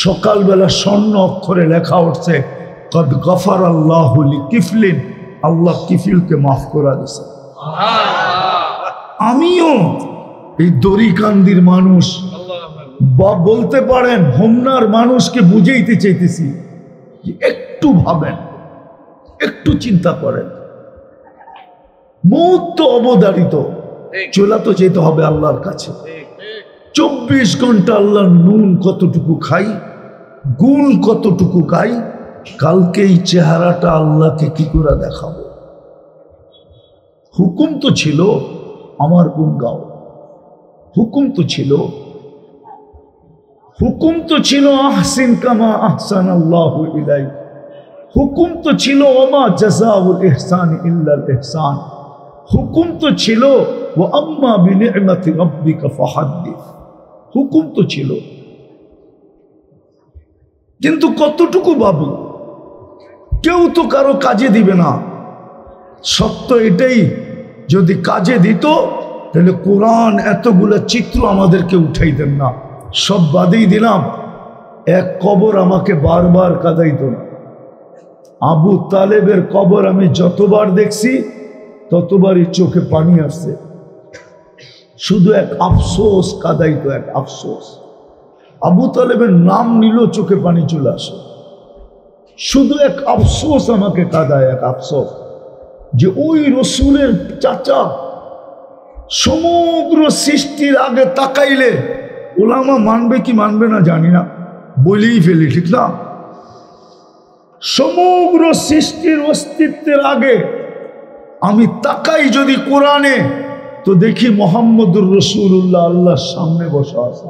সকালবেলা স্বর্ণ অক্ষরে লেখা উঠছে কদ গফার আল্লাহু লিকিফলিন, আল্লাহ কিফিলকে মাফ করা দিয়েছে। আমিও এই দড়িকান্দির মানুষ, বা বলতে পারেন হোমনার মানুষকে বুঝাইতে চাইতেছি যে একটু ভাবেন, একটু চিন্তা করেন। মৌত তো অবধারিত, চলা তো যেতে হবে আল্লাহর কাছে। 24 ঘন্টা আল্লাহর নুন কতটুকু খাই, গুণ কতটুকু গাই, কালকে এই চেহারাটা আল্লাহকে কি করে দেখাবো? হুকুম তো ছিল আমার গুণ গাও, হুকুম তো ছিল, হুকুম তো ছিল আহসিন কামা আহসান আল্লাহু ইলাইক, হুকুম তো ছিল ওমা জাযাউল ইহসান ইল্লাল ইহসান, হুকুম তো ছিল ওয়া আম্মা বিনি'মাতি রাব্বিকা ফাহাদ্দিস, হুকুম তো ছিল। কিন্তু কতটুকু ভাবি? কেউ তো কারো কাজে দিবে না। সত্য এটাই, যদি কাজে দিত তাহলে কোরআন এতগুলো চিত্র আমাদেরকে উঠাইতেন না। সব বাদেই দিলাম, এক কবর আমাকে বারবার কাঁদাইত না। আবু তালেবের কবর আমি যতবার দেখছি ততবারই চোখে পানি আসছে। শুধু এক আফসোস কাঁদাইতো, এক আফসোস। আবু তালেবের নাম নিল চোখে পানি চলে আসে। শুধু এক আফসোস আমাকে কাঁদায়, এক আফসোস যে ওই রসুলের চাচা সমগ্র সৃষ্টির আগে তাকাইলে ওলামা মানবে কি মানবে না জানি না, বলেই ফেলি, ঠিক না? সমগ্র সৃষ্টির অস্তিত্বের আগে আমি তাকাই যদি কোরআনে, তো দেখি মোহাম্মদুর রাসূলুল্লাহ আল্লাহর সামনে বসা আছে।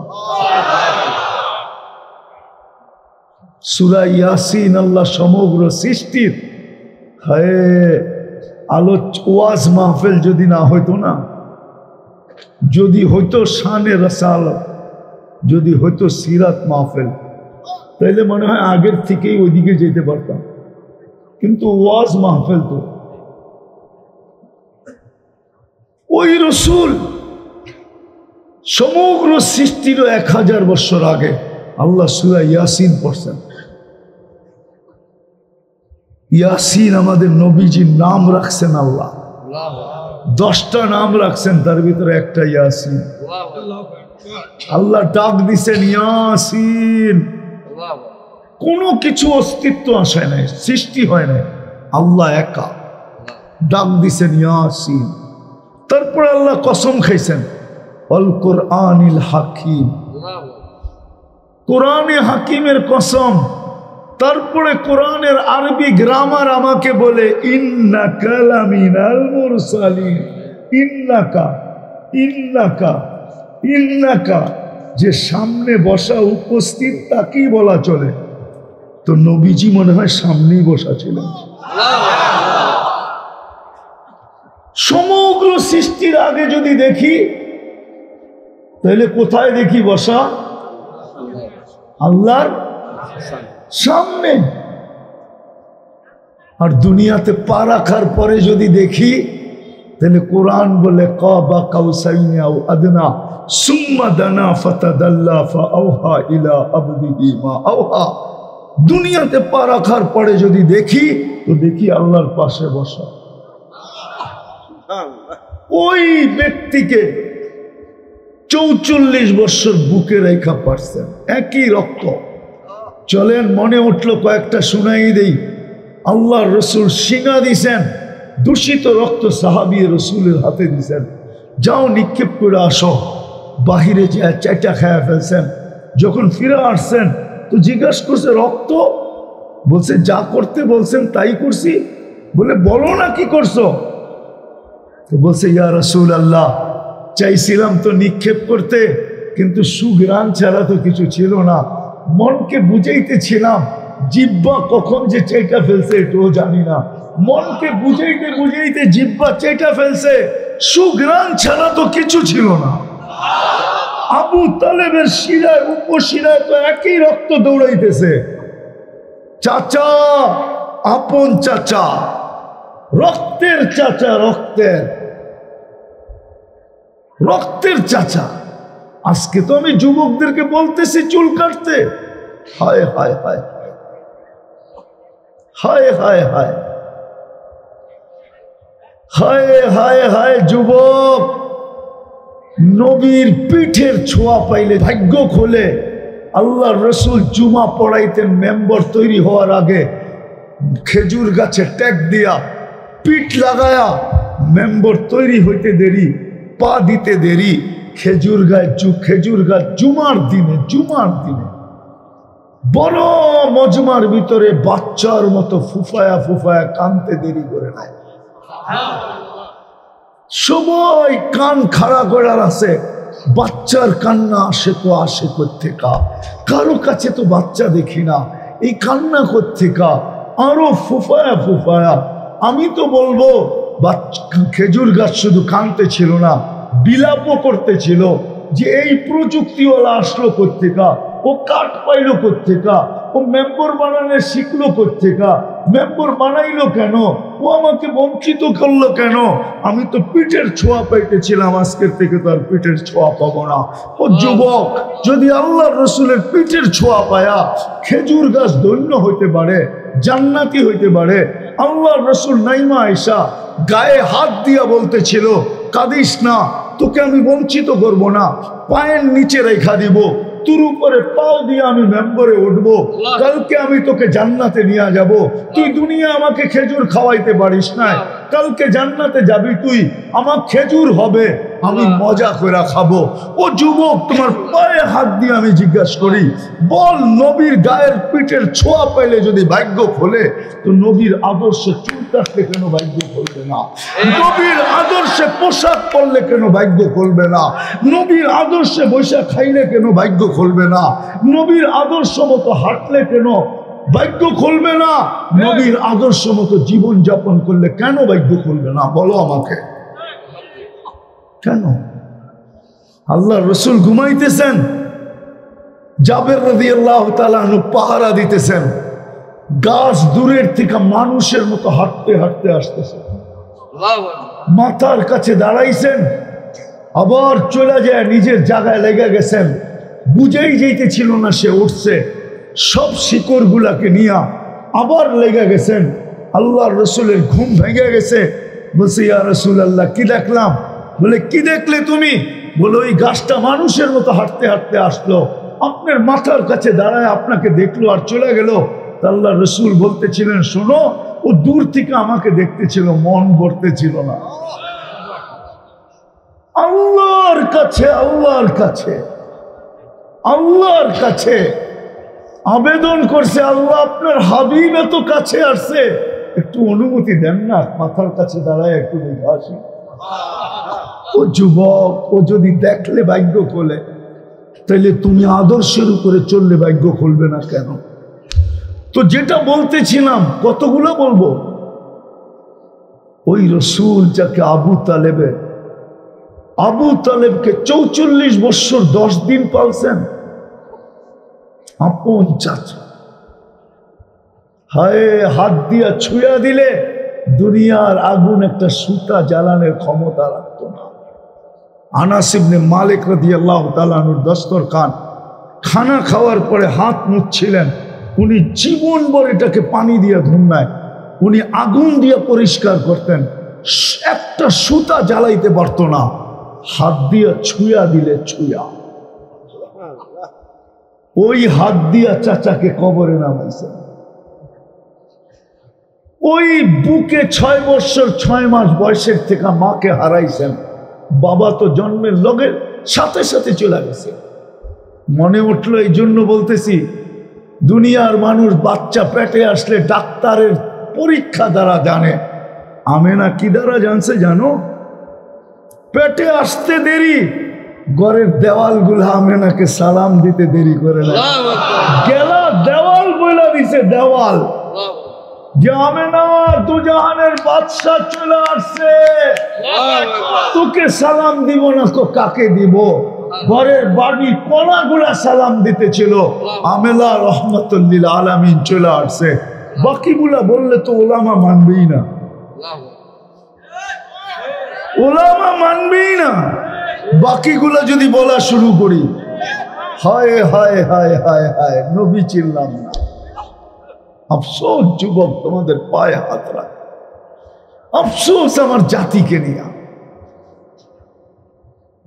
সূরা ইয়াসিন আল্লাহ সমগ্র সৃষ্টির, হায় ওয়াজ মাহফিল যদি না হইতো না, যদি হইতো শানে রাসালাত, যদি হইতো সিরাত মাহফিল, তাইলে মনে হয় আগের থেকেই ওইদিকে যেতে পারতাম। কিন্তু ওয়াজ মাহফিল তো ওই রসুল সমগ্র সৃষ্টির 1000 বছর আগে আল্লাহ সূরা ইয়াসিন পড়ছেন। ইয়াসিন আমাদের নবীজির নাম রাখছেন আল্লাহ, 10টা নাম রাখছেন, তার ভিতরে একটা ইয়াসিন। আল্লাহ ডাক দিছেন ইয়াসিন। কোনো কিছু অস্তিত্ব আসে নাই, সৃষ্টি হয় নাই, আল্লাহ একা ডাক দিছেন ইয়াসিন। তারপর আল্লাহ কসম খাইছেন অল কোরআনিল হাকিম, কোরআনে হাকিমের কসম। তারপরে কোরআনের আরবি গ্রামার আমাকে বলে ইন্নাকা লামিনাল মুরসালিন। ইন্নাকা, ইন্নাকা, ইন্নাকা, যে সামনে বসা উপস্থিত তাকেই বলা চলে। তো নবীজি মনে হয় সামনেই বসা ছিলেন। সমগ্র সৃষ্টির আগে যদি দেখি তাহলে কোথায় দেখি বসা? আল্লাহর সামনে। আর দুনিয়াতে পা রাখার পরে যদি দেখি তাহলে কোরআন বলে কাবা কাউসাইনি আও আদনা সুম্মা দানা ফাতাদাল্লা ফাআওহা ইলা আবদিহি মা আওহা। দুনিয়াতে পা রাখার পরে যদি দেখি তো দেখি আল্লাহর পাশে বসা। ওই ব্যক্তিকে 44 বছর বুকে রেখা পারছেন, একই রক্ত। চলেন মনে উঠলো কয়েকটা শুনাই দেই। আল্লাহ রসুল সিঙা দিছেন, দূষিত রক্ত সাহাবী রসুলের হাতে দিছেন, যাও নিক্ষেপ করে আসো। বাহিরে যে চাইটা খায়া ফেলছেন। যখন ফিরে আসছেন তো জিজ্ঞাসা করছে রক্ত? বলছে যা করতে বলছেন তাই করছি। বলে বলো না কি করছো? তো বলছে ইয়া রাসূলুল্লাহ, চাইছিলাম তো নিক্ষেপ করতে, কিন্তু সুঘ্রাণ ছাড়া তো কিছু ছিল না। মনকে বুঝাইতেছিলাম, জিহ্বা কখন যে চেটা ফেলছে এটাও জানি না। মনকে বুঝাইতে বুঝাইতে জিহ্বা চেটা ফেলছে, সুঘ্রাণ ছাড়া তো কিছু ছিল না। আবু তালেবের শিরায় উপশিরায় তো একই রক্ত দৌড়াইতেছে। চাচা, আপন চাচা, রক্তের চাচা, রক্তের রক্তের চাচা। আজকে তো আমি যুবকদেরকে বলতেছি চুল কাটতে। হায় হায় হায় হায় হায় হায় হায় হায় হায় যুবক, নবীর পিঠের ছোঁয়া পাইলে ভাগ্য খোলে। আল্লাহ রসুল জুমা পড়াইতেন, মেম্বার তৈরি হওয়ার আগে খেজুর গাছে ট্যাগ দিয়া পিঠ লাগায়া, মেম্বার তৈরি হইতে দেরি, পা দিতে দেরি, খেজুর গাছ জুমার দিনে বড় মজমার ভিতরে বাচ্চার মতো ফুফায়া ফুফায়া কানতে দেরি করে নাই। সবাই কান খাড়া করার আছে। বাচ্চার কান্না আসে তো আসে কোত্থেকা? কারো কাছে তো বাচ্চা দেখি না, এই কান্না কোত্থেকা? আরো ফুফায়া ফুফায়া। আমি তো বলবো খেজুর গাছ শুধু কানতে ছিল না, বিলাপও করতে ছিল যে এই প্রযুক্তিওয়ালা আসলো কোত্থেকা? ও কাঠ পাইলো কোত্থেকা, ও মেম্বার বানানো শিখলো কোত্থেকা, মেম্বার বানাইলো কেন, ও আমাকে বঞ্চিত করলো কেন? আমি তো পিঠের ছোঁয়া পাইতেছিলাম, আজকের থেকে তো আর পিঠের ছোঁয়া পাবো না। ও যুবক, যদি আল্লাহর রসুলের পিঠের ছোঁয়া পায়া খেজুর গাছ ধন্য হইতে পারে, জান্নাতি হইতে পারে, আল্লাহর রসুল নাইমা আয়েশা গায়ে হাত দিয়া বলতেছিল, কাঁদিস না, তোকে আমি বঞ্চিত করব না, পায়ের নিচে রেখা দিব, তোর উপরে পাও দিয়ে আমি মেম্বরে উঠবো, কালকে আমি তোকে জান্নাতে নিয়ে যাব। তুই দুনিয়া আমাকে খেজুর খাওয়াইতে পারিস না, কালকে জান্নাতে যাবি তুই, আমার খেজুর হবে, আমি মজা করে খাবো। ও যুবক, তোমার পায়ে হাত দিয়ে আমি জিজ্ঞাসা করি, বল, নবীর গায়ের পিঠের ছোঁয়া পেলে যদি ভাগ্য খোলে, তো নবীর আদর্শে চুল কাটলে কেন ভাগ্য খুলবে না? নবীর আদর্শে পোশাক পরলে কেন ভাগ্য খুলবে না? নবীর আদর্শে বৈশাখ খাইলে কেন ভাগ্য খুলবে না? নবীর আদর্শ মতো হাঁটলে কেন ভাগ্য খুলবে না? নবীর আদর্শ মতো জীবন যাপন করলে কেন ভাগ্য খুলবে না? বলো আমাকে কেন? আল্লাহ রসুল ঘুমাইতেছেন, জাবের রাদিয়াল্লাহু তাআলা আনহু পাহারা দিতেছেন, গাছ দূরের থেকে মানুষের মতো হাঁটতে হাঁটতে আসতেছে, মাথার কাছে দাঁড়াইছেন, আবার চলে যায় নিজের জায়গায় লেগে গেছেন, বুঝেই যেতেছিল না সে উঠছে, সব শিকড় গুলাকে নিয়ে আবার লেগে গেছেন। আল্লাহর রসুলের ঘুম ভেঙে গেছে, বলছে, ইয়া রাসূলুল্লাহ, কি দেখলাম? বলে, কি দেখলে তুমি? বলে, ওই গাছটা মানুষের মতো হাঁটতে হাঁটতে আসলো, আপনার মাথার কাছে দাঁড়ায় আপনাকে দেখলো আর চলে গেল। আল্লাহ রসুল বলতেছিলেন, শোনো, ও দূর থেকে আমাকে দেখতেছিল, মন ভরতেছিল না। আল্লাহর কাছে, আল্লাহর কাছে, আল্লাহর কাছে আবেদন করছে, আল্লাহ, আপনার হাবিব এত কাছে আসছে, একটু অনুমতি দেন না, মাথার কাছে দাঁড়ায় একটু দেখে আসি। ও যুবক, ও যদি দেখলে ভাগ্য খোলে, তাইলে তুমি আদর্শের উপরে চললে ভাগ্য খুলবে না কেন? তো যেটা বলতেছিলাম, কতগুলো বলবো, ওই রসুল যাকে আবু তালেবকে 44 বছর 10 দিন পালছেন, আপন চাচা, হায়, হাত দিয়া ছুঁয়া দিলে দুনিয়ার আগুন একটা সুতা জ্বালানোর ক্ষমতা রাখতো না। আনাস ইবনে মালিক রাদিয়াল্লাহু তাআলা আনহুর দস্তরখান, খানা খাওয়ার পরে হাত মুছছিলেন, উনি জীবনভর এটাকে পানি দিয়ে ধুমনায়, উনি আগুন দিয়ে পরিষ্কার করতেন, একটা সুতা জ্বালাইতে পারত না, হাত দিয়ে ছুঁয়া দিলে ছুঁয়া। ওই হাত দিয়া চাচাকে কবরে নামাইছেন, ওই বুকে 6 বছর 6 মাস বয়সের থেকে মাকে হারাইছেন, বাবা তো জন্মের লগে সাথে সাথে চলে গেছে। মনে উঠলো, এই জন্য বলতেছি, দুনিয়ার মানুষ বাচ্চা পেটে আসলে ডাক্তারের পরীক্ষা দ্বারা জানে, আমেনা কি দ্বারা জানছে জানো? পেটে আসতে দেরি, ঘরের দেওয়ালগুলো আমেনাকে সালাম দিতে দেরি করে না, গেলা দেওয়াল বইলা দিছে, দেওয়াল, যে আমেনা, দুজাহানের বাদশা চলে আসছে, তোকে সালাম দিব না তো কাকে দিব? ঘরের বাড়ি কোনাগুলা সালাম দিতেছিল, আমেলা রহমাতুল লিল আলামিন চলে আসছে। বাকিগুলা বললে তো ওলামা মানবেই না, ওলামা মানবেই না। বাকিগুলা যদি বলা শুরু করি, হায় হায় হায় হায় হায়, নবী চিনলাম না। আফসোস যুবক, তোমাদের পায়ে হাত রাখ, আফসোস আমার জাতিকে নিয়ে।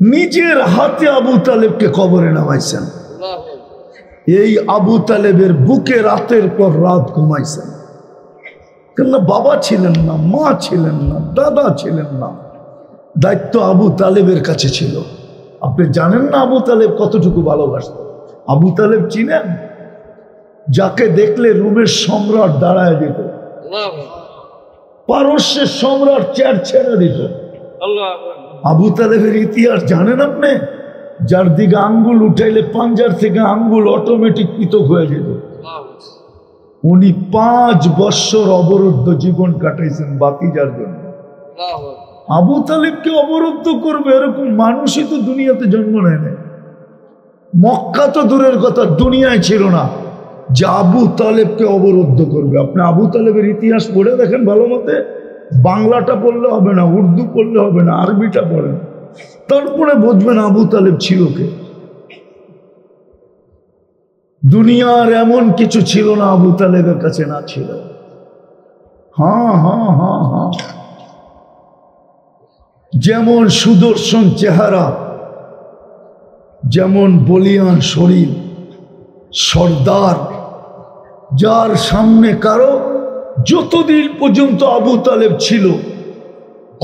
নিজের হাতে আবু তালেবকে কবরে নামাইছেন, এই আবু তালেবের বুকে রাতের পর রাত ঘুমাইছেন, কেননা বাবা ছিলেন না, মা ছিলেন না, দাদা ছিলেন না, দায়িত্ব আবু তালেবের কাছে ছিল। আপনি জানেন না আবু তালেব কতটুকু ভালোবাসত? আবু তালেব চিনেন? যাকে দেখলে রুমের সম্রাট দাঁড়ায় দিত, পারস্যের সম্রাট চেয়ার ছেড়ে দিত। আবু তালেবের ইতিহাস জানেন আপনি? যার দিকে আঙ্গুল উঠাইলে পাঞ্জার থেকে আঙ্গুল অটোমেটিক পৃথক হয়ে যেত। উনি 5 বছর অবরুদ্ধ জীবন কাটাইছেন বাতিজার জন্য। আবু তালেবকে অবরুদ্ধ করবে এরকম মানুষই তো দুনিয়াতে জন্ম নেয় না। মক্কা তো দূরের কথা, দুনিয়ায় ছিল না যে আবু তালেবকে অবরুদ্ধ করবে। আপনি আবু তালেবের ইতিহাস পড়ে দেখেন ভালো মতে। বাংলাটা পড়লে হবে না, উর্দু পড়লে হবে না, আরবিটা পড়েন, তারপরে বুঝবেন আবু তালেব ছিল কে। দুনিয়ার এমন কিছু ছিল না আবু তালেবের কাছে না ছিল। হ্যাঁ হ্যাঁ হ্যাঁ হ্যাঁ, যেমন সুদর্শন চেহারা, যেমন বলিয়ান শরীর, সর্দার, যার সামনে কারো যতদিন পর্যন্ত আবু তালেব ছিল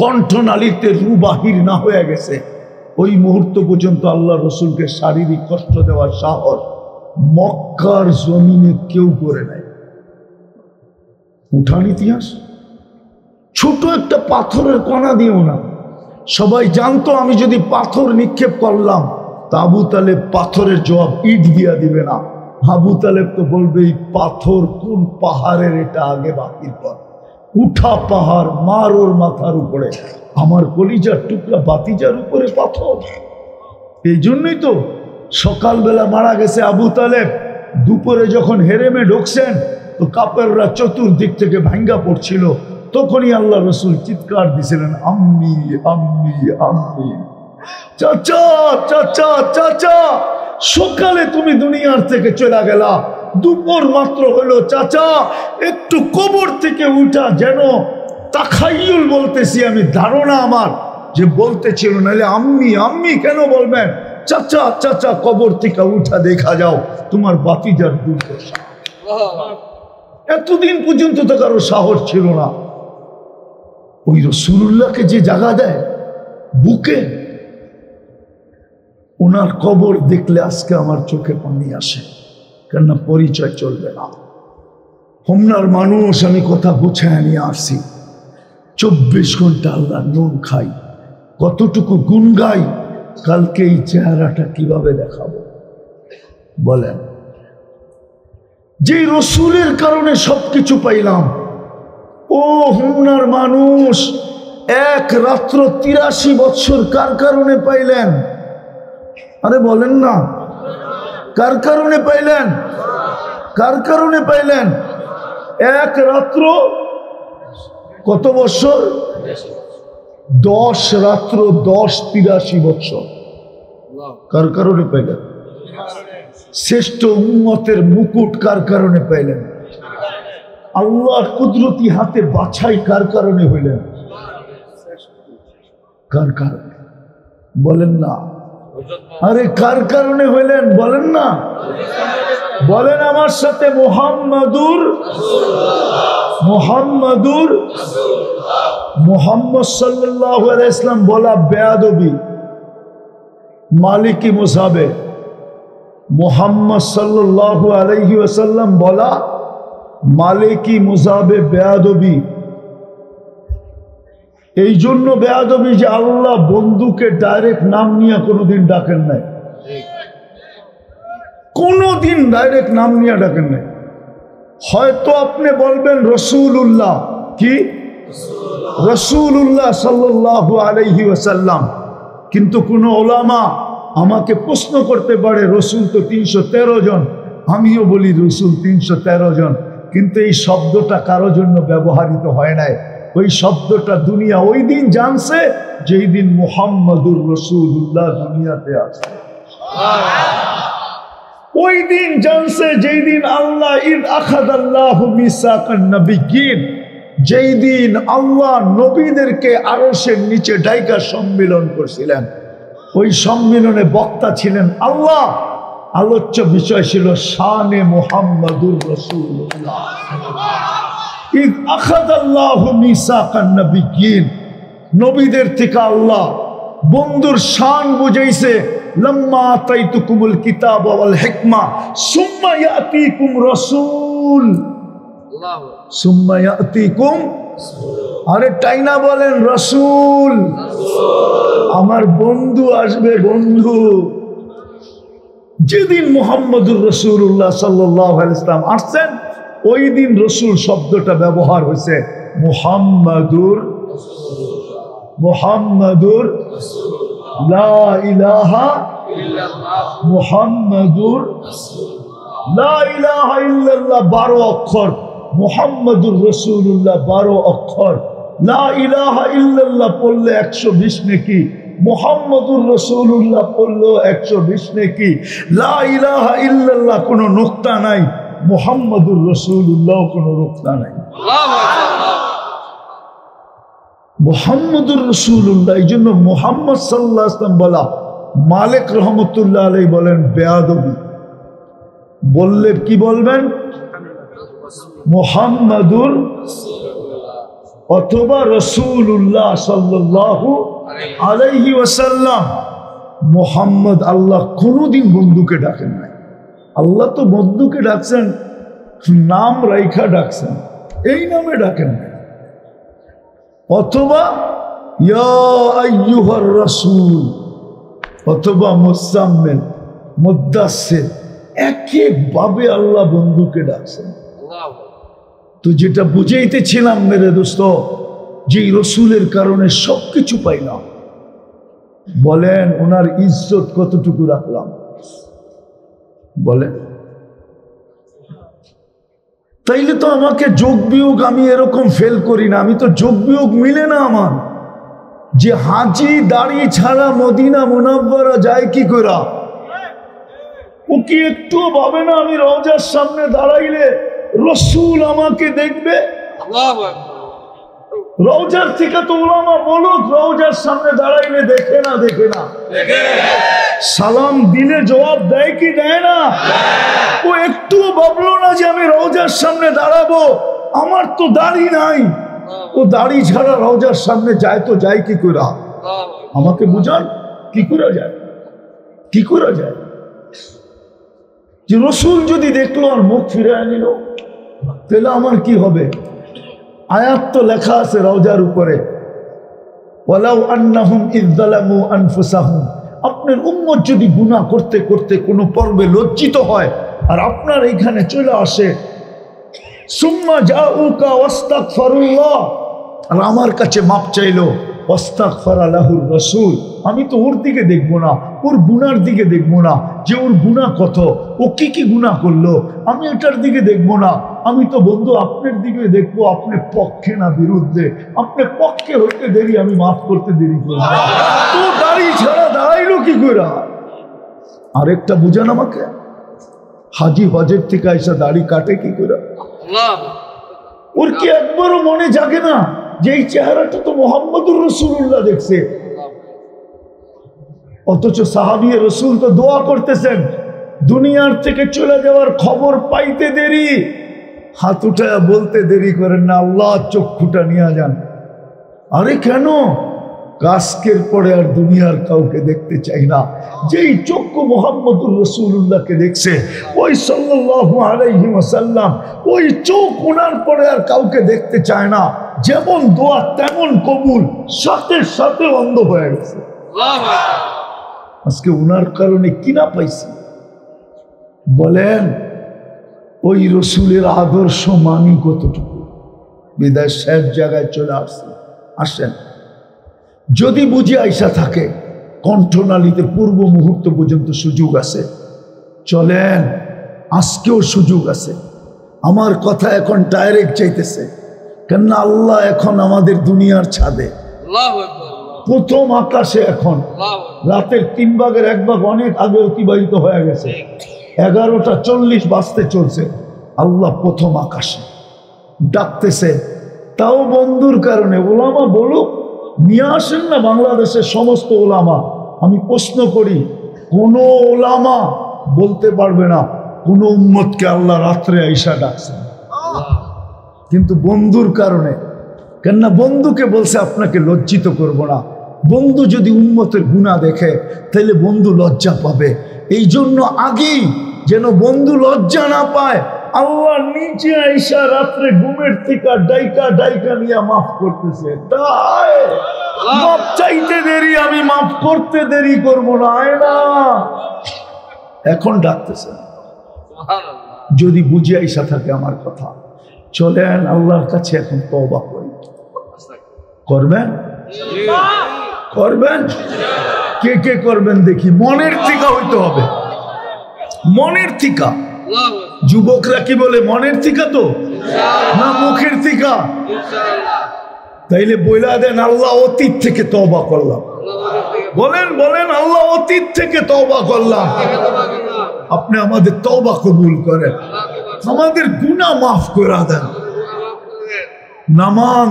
কণ্ঠনালীতে রু বাহির না হয়ে গেছে, ওই মুহূর্ত পর্যন্ত আল্লাহ রসুলকে শারীরিক কষ্ট দেওয়ার সাহস মক্কার জমিনে কেউ করে নাই। উঠান ইতিহাস, ছোট একটা পাথরের কণা দিও না, সবাই জানতো আমি যদি পাথর নিক্ষেপ করলাম তা আবু তালেব পাথরের জবাব ইট দিয়া দিবে না। আবু তালেব তো বলবে এই পাথর কোন পাহাড়ের, এটা আগে বাকির পর। উঠা পাহাড়, মার ওর মাথার উপরে, আমার কলিজার টুকরা বাতিজার উপরে পাথর। এই জন্যই তো সকালবেলা মারা গেছে আবু তালেব, দুপুরে যখন হেরেমে ঢুকছেন তো কাপড়রা চতুর্দিক থেকে ভাঙ্গা পড়ছিল, তখনই আল্লাহ রসুল চিৎকার দিছিলেন, আম্মি আম্মি আম্মি, চাচা চাচা চাচা। সকালে তুমি দুনিয়ার থেকে চলে গেলা, দুপুর মাত্র হলো, চাচা একটু কবর থেকে উঠা, যেন তাখাইয়ুল বলতেছি আমি, ধারণা আমার যে বলতেছিল, নাহলে আম্মি আম্মি কেন বলবেন, চাচা চাচা কবর থেকে উঠা, দেখা যাও তোমার বাতিজার দুর্দশা। এতদিন পর্যন্ত তো কারো সাহস ছিল না। ওই রাসূলুল্লাহকে যে জায়গা দেয় বুকে, ওনার কবর দেখলে আজকে আমার চোখে পানি আসে, কেননা পরিচয় চলবে না। হোমনার মানুষ, আমি কথা গুছায় নিয়ে আসছি। 24 ঘন্টা আল্লাহ নুন খাই, কতটুকু গুণ গাই, কালকে এই চেহারাটা কিভাবে দেখাবো বলেন। যে রসুলের কারণে সবকিছু পাইলাম, ও হোমনার মানুষ, এক রাত্র 83 বছর কার কারণে পাইলেন? আরে বলেন না, কার কারণে পাইলেন? কার কারণে পাইলেন? এক রাত্র কত বছর? 10 রাত্র 10 83 বছর। কার কারণে পাইলেন? শ্রেষ্ঠ উম্মতের মুকুট কার কারণে পাইলেন? আল্লাহর কুদরতি হাতে বাছাই কার কারণে হইলেন? কার কারণে বলেন না? আরে কার কারণে হইলেন বলেন না? বলেন আমার সাথে, মুহাম্মাদুর মুহাম্মাদুর মুহাম্মদ সাল্লাল্লাহু আলাইহি ওয়াসাল্লাম বলা বেয়াদবি, মালিকি মুসাবে। মুহাম্মদ সাল্লাল্লাহু আলাইহি ওয়াসাল্লাম বলা মালিকি মুসাবে বেয়াদবি। এই জন্য বেয়াদবি যে আল্লাহ বন্ধুকে ডাইরেক্ট নাম নিয়ে কোনোদিন ডাকেন নাই, কোনোদিন ডাইরেক্ট নাম নিয়ে ডাকেন নাই। হয়তো আপনি বলবেন রসুল্লাহ, কি রসুল্লাহ সাল্লাল্লাহু আলাইহি ওয়াসাল্লাম, কিন্তু কোন ওলামা আমাকে প্রশ্ন করতে পারে, রসুল তো 313 জন, আমিও বলি রসুল 313 জন, কিন্তু এই শব্দটা কারো জন্য ব্যবহৃত হয় নাই। ওই শব্দটা দুনিয়া ওই দিন জানছে যেই দিন মুহাম্মাদুর রাসূলুল্লাহ দুনিয়াতে আসে। ওই দিন জানছে যেই দিন আল্লাহ ইদ আখাযাল্লাহু মিসাকান নাবিয়্যিন, যেই দিন আল্লাহ নবীদেরকে আরশের নিচে ডাইকা সম্মিলন করছিলেন। ওই সম্মিলনে বক্তা ছিলেন আল্লাহ, আলোচ্য বিষয় ছিল শানে মুহাম্মাদুর রাসূলুল্লাহ। ইদ আখাযাল্লাহু মিসাকান নাবিয়্যিন, নবীদের থেকে আল্লাহ বন্ধুর শান বুঝাইছে। লাম্মা আতাইতুকুমুল কিতাব ওয়াল হিকমা সুম্মা ইয়াতিকুম রাসূল, সুম্মা ইয়াতিকুম, আরে টাইনা বলেন রাসূল, আমার বন্ধু আসবে, বন্ধু। যেদিন মুহাম্মদুর রাসূলুল্লাহ সাল্লাল্লাহু আলাইহি ওয়াসাল্লাম আসছেন, ওই দিন রসুল শব্দটা ব্যবহার হয়েছে। মুহাম্মাদুর মুহাম্মাদুর লা ইলাহা মুহাম্মাদুর লা ইলাহা ইল্লাল্লাহ 12 অক্ষর, মুহাম্মাদুর রাসূলুল্লাহ 12 অক্ষর। লা ইলাহা ইল্লাল্লাহ পড়লে 120 নেকি, মুহাম্মাদুর রাসূলুল্লাহ পড়লেও 120 নেকি। লা ইলাহা ইল্লাল্লাহ কোনো নুকতা নাই, মুহাম্মাদুর রাসূলুল্লাহ কোনো নুকতা নাই। মুহাম্মাদুর রাসূলুল্লাহ, এই জন্য মুহাম্মদ সাল্লাল্লাহু আলাইহি ওয়াসাল্লাম বলা। মালিক রহমতুল্লাহ আলাইহি বলেন বেয়াদবি, বললে কি বলবেন? মুহাম্মাদুর অথবা রাসূলুল্লাহ সাল্লাল্লাহু আলাইহি ওয়াসাল্লাম। মুহাম্মদ আল্লাহ কোনোদিন বন্ধুকে ডাকেন নাই। আল্লাহ তো বন্ধুকে ডাকছেন, নাম রাইখা ডাকছেন, এই নামে ডাকেন নাই। অথবা ইয়া আইয়ুহার রাসূল, অথবা মুসাম্মিল, মুদ্দাসসির, একইভাবে আল্লাহ বন্ধুকে ডাকছেন। তো যেটা বুঝাইতেছিলাম মেরে দোস্ত, যে রসুলের কারণে সবকিছু পাইলাম। বলেন ওনার ইজ্জত কতটুকু রাখলাম? বলেন। তাইলে তো আমাকে যোগ বিয়োগ আমি এরকম ফেল করি না, আমি তো যোগ বিয়োগ মিলে না আমার। যে হাজি দাড়ি ছাড়া মদিনা মুনাব্বারা যায় কি করে? ও কি একটুও ভাবে না আমি রওজার সামনে দাঁড়াইলে রসুল আমাকে দেখবে? রওজার থেকে তো উলামা বলুক, রওজার সামনে দাঁড়াইলে দেখে না? দেখে না? সালাম দিলে জবাব দেয় কি দেয় না? ও একটুও ভাবলো না যে আমি রওজার সামনে দাঁড়াবো, আমার তো দাড়ি নাই। ও দাড়ি ছাড়া রওজার সামনে যায় তো যায় কি করে? আমাকে বুঝান কি করে যায়, কি করে যায়? যে রসুল যদি দেখলো আর মুখ ফিরে নিল, তাহলে আমার কি হবে? আয়াত তো লেখা আছে রওজার উপরে, ওয়ালাউ আন্নাহুম ইয যালামু আনফুসাহুম। আপনার উম্মত যদি গুনাহ করতে করতে কোনো পর্বে লজ্জিত হয় আর আপনার এইখানে চলে আসে, সুম্মা জাউকা ওয়াস্তাগফিরুল্লাহ, আর আমার কাছে মাপ চাইলো, ওয়াস্তাগফারা লাহুর রাসূল, আমি তো ওর দিকে দেখবো না, ওর গুনার দিকে দেখবো না, যে ওর গুনাহ কত, ও কি কি গুনাহ করলো, আমি এটার দিকে দেখবো না। আমি তো বন্ধু আপনার দিকে দেখবো, আপনার পক্ষে না বিরুদ্ধে। আপনার পক্ষে হইতে দেরি, আমি মাফ করতে দেরি করবো। তো দাড়ি ছাড়া দাঁড়াইলো কি করে? আরেকটা বুঝান আমাকে, হাজি হজের থেকে এসে দাড়ি কাটে কি করে? ওর কি একবারও মনে জাগে না যে এই চেহারাটা তো মুহাম্মদুর রাসূলুল্লাহ দেখছে? অথচ সাহাবী রাসূল তো দোয়া করতেছেন, দুনিয়ার থেকে চলে যাওয়ার খবর পাইতে দেরি, হাত উঠায় বলতে দেরি করেন না, আল্লাহ চক্ষুটা নিয়ে যান। আরে কেন? আজকের পরে আর দুনিয়ার কাউকে দেখতে চাই না। যেই চক্ষু মুহাম্মদুর রাসূলুল্লাহকে দেখছে, ওই সাল্লাল্লাহু আলাইহি ওয়াসাল্লাম, ওই চোখ ওনার পরে আর কাউকে দেখতে চায় না। যেমন দোয়া তেমন কবুল, সাথে সাথে অন্ধ হয়ে গেছে। আজকে ওনার কারণে কিনা পাইছি? বলেন ওই রসুলের আদর্শ মানি কতটুকু? বিদায় শেষ জায়গায় চলে আসেন। যদি বুঝে আইসা থাকে, কণ্ঠনালীতে পূর্ব মুহূর্ত পর্যন্ত সুযোগ আছে, চলেন, আজকেও সুযোগ আছে। আমার কথা এখন ডাইরেক্ট চাইতেছে, কেননা আল্লাহ এখন আমাদের দুনিয়ার ছাদে, প্রথম আকাশে। এখন রাতের 3 ভাগের 1 ভাগ অনেক আগে অতিবাহিত হয়ে গেছে, 11:40 বাজতে চলছে। আল্লাহ প্রথম আকাশে ডাকতেছে, তাও বন্ধুর কারণে। ওলামা বলুক, নিয়ে আসেন না বাংলাদেশের সমস্ত ওলামা। আমি প্রশ্ন করি, কোন ওলামা বলতে পারবে না কোন উম্মতকে আল্লাহ রাত্রে আইসা ডাকছেন? কিন্তু বন্ধুর কারণে। কেননা বন্ধুকে বলছে আপনাকে লজ্জিত করব না। বন্ধু যদি উম্মতের গুনাহ দেখে তাহলে বন্ধু লজ্জা পাবে। এই জন্য আগেই যেন বন্ধু লজ্জা না পায়, আল্লাহ নিচে আইসা রাত্রে ঘুমের থেকে ডাইকা ডাইকা নিয়ে মাফ করতেছে। তাই মাফ চাইতে দেরি, আমি মাফ করতে দেরি করব না। আয় না, এখন ডাকতেছে। যদি বুঝে আইসা থাকে আমার কথা, চলেন আল্লাহর কাছে এখন তওবা করি। করবেন? করবেন? কে কে করবেন দেখি, মনের থিকা হইতে হবে, মনের থিকা। যুবকরা কি বলে মনের থিকা তো না মুখের থিকা? তাইলে বইলা দেন আল্লাহ অতীত থেকে তওবা করলাম। বলেন বলেন আল্লাহ অতীত থেকে তওবা করলাম। আপনি আমাদের তওবা কবুল করেন, আমাদের গুনাহ মাফ করে দেন। নামান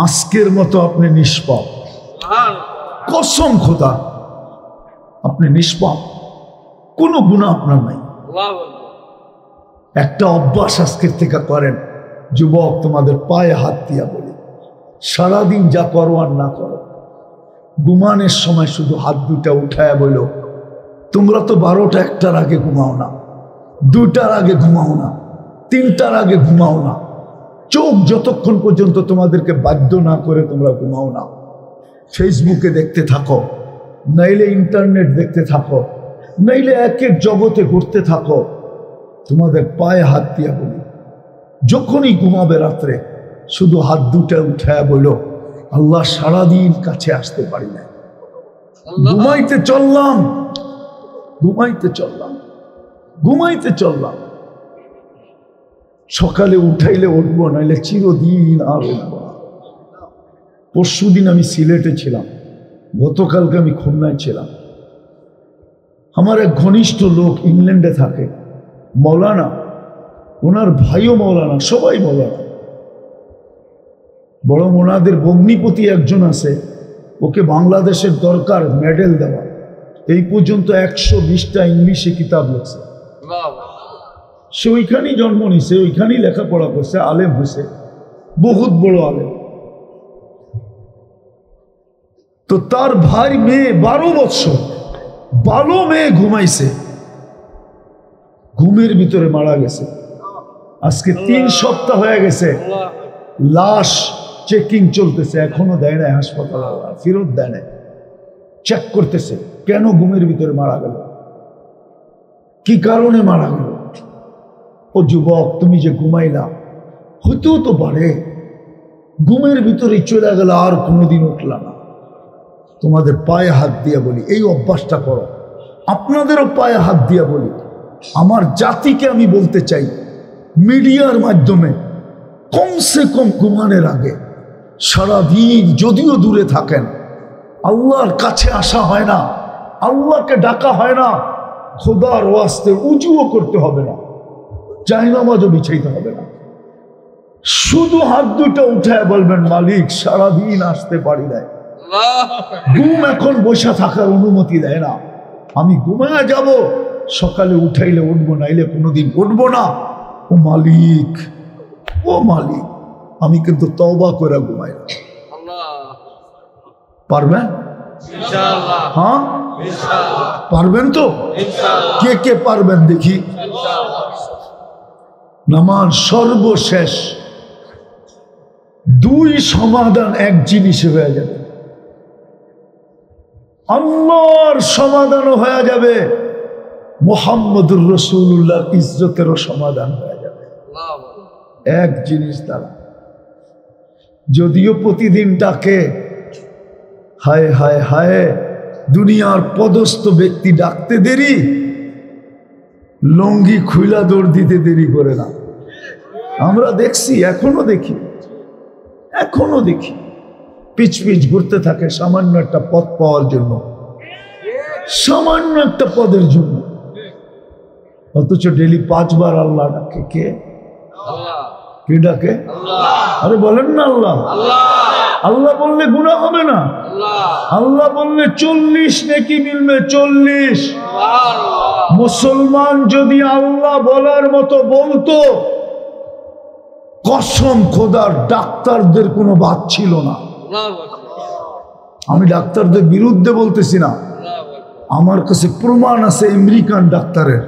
আজকের মতো আপনি নিষ্পাপ, কসম খোদা আপনি নিষ্পাপ, কোনো গুনাহ আপনার নাই। একটা অভ্যাস আজকের থেকে করেন। যুবক তোমাদের পায়ে হাত দিয়া বলি, সারাদিন যা করো আর না করো, ঘুমানোর সময় শুধু হাত দুটা উঠায় বলো, তোমরা তো 12টা 1টার আগে ঘুমাও না, 2টার আগে ঘুমাও না, 3টার আগে ঘুমাও না, চোখ যতক্ষণ পর্যন্ত তোমাদেরকে বাধ্য না করে তোমরা ঘুমাও না, ফেসবুকে দেখতে থাকো, নাইলে ইন্টারনেট দেখতে থাকো, নাইলে এক এক জগতে ঘুরতে থাকো। তোমাদের পায়ে হাত দিয়া বলি, যখনই ঘুমাবে রাত্রে শুধু হাত দুটা উঠায় বলো, আল্লাহ সারাদিন কাছে আসতে পারি না, ঘুমাইতে চললাম, ঘুমাইতে চললাম, ঘুমাইতে চললাম, সকালে উঠাইলে উঠবো, নাইলে চিরদিন আর উঠবো না। পরশুদিন আমি সিলেটে ছিলাম, গতকালকে আমি খুলনায় ছিলাম। আমার এক ঘনিষ্ঠ লোক ইংল্যান্ডে থাকে, মৌলানা, ওনার ভাইও মৌলানা, সবাই মৌলানা। বরং ওনাদের ভগ্নিপতি একজন আছে, ওকে বাংলাদেশের দরকার মেডেল দেওয়া। এই পর্যন্ত 120টা ইংলিশে কিতাব লিখছে। সে ওইখানেই জন্ম নিছে, ওইখানেই লেখাপড়া করছে, আলেম হয়েছে, বহুত বড় আলেম। তো তার ভাই মেয়ে 12 বছর, 12 মেয়ে ঘুমাইছে, ঘুমের ভিতরে মারা গেছে। আজকে 3 সপ্তাহ হয়ে গেছে, লাশ চেকিং চলতেছে, এখনো দেয় না হাসপাতাল, ফেরত দেয় না, চেক করতেছে কেন ঘুমের ভিতরে মারা গেল, কি কারণে মারা গেল। ও যুবক, তুমি যে ঘুমাইলা, হইতেও তো পারে ঘুমের ভিতরে চলে গেল, আর কোনোদিন উঠলা না। তোমাদের পায়ে হাত দিয়ে বলি, এই অভ্যাসটা করো। আপনাদেরও পায়ে হাত দিয়ে বলি, আমার জাতিকে আমি বলতে চাই, মিডিয়ার মাধ্যমে কমসে কম ঘুমানোর আগে সারাদিন যদিও দূরে থাকেন, আল্লাহর কাছে আসা হয় না, আল্লাহকে ডাকা হয় না, খোদার ওয়াস্তে উজুও করতে হবে না, জায়নামাজও বিছাইতে হবে না, শুধু হাত দুটো উঠায় বলবেন, মালিক সারাদিন আসতে পারি নাই, ঘুম এখন বসে থাকার অনুমতি দেয় না, আমি ঘুমায় যাব, সকালে উঠাইলে উঠবো, নাইলে কোনোদিন উঠবো না। ও মালিক, ও মালিক, আমি কিন্তু তওবা করে ঘুমাই। পারবেন? হ্যাঁ পারবেন তো? কে কে পারবেন দেখি? নামাজ সর্বশেষ 2 সমাধান এক জিনিসে হয়ে যাবে, আল্লাহর সমাধানও হয়ে যাবে, মুহাম্মদুর রাসূলুল্লাহর ইজ্জতেরও সমাধান হয়ে যাবে এক জিনিস দ্বারা। যদিও প্রতিদিন ডাকে, হায় হায় হায়, দুনিয়ার পদস্থ ব্যক্তি ডাকতে দেরি, লঙ্গি খুইলা দৌড় দিতে দেরি করে না। আমরা দেখছি, এখনো দেখি, এখনো দেখি পিচ পিচ ঘুরতে থাকে সামান্য একটা পদ পাওয়ার জন্য, সামান্য একটা পদের জন্য, অথচ ডেলি 5 বার আল্লাহ ডাকে। কে? কে ডাকে? আরে বলেন না আল্লাহ। আল্লাহ বললে গুনাহ হবে না, আল্লাহ বললে 40 নেকি মিলবে, 40। মুসলমান যদি আল্লাহ বলার মতো বলতো, কসম খোদার ডাক্তারদের কোনো বাদ ছিল না। আমি ডাক্তারদের বিরুদ্ধে বলতেছি না, আমার কাছে প্রমাণ আছে আমেরিকান ডাক্তারের,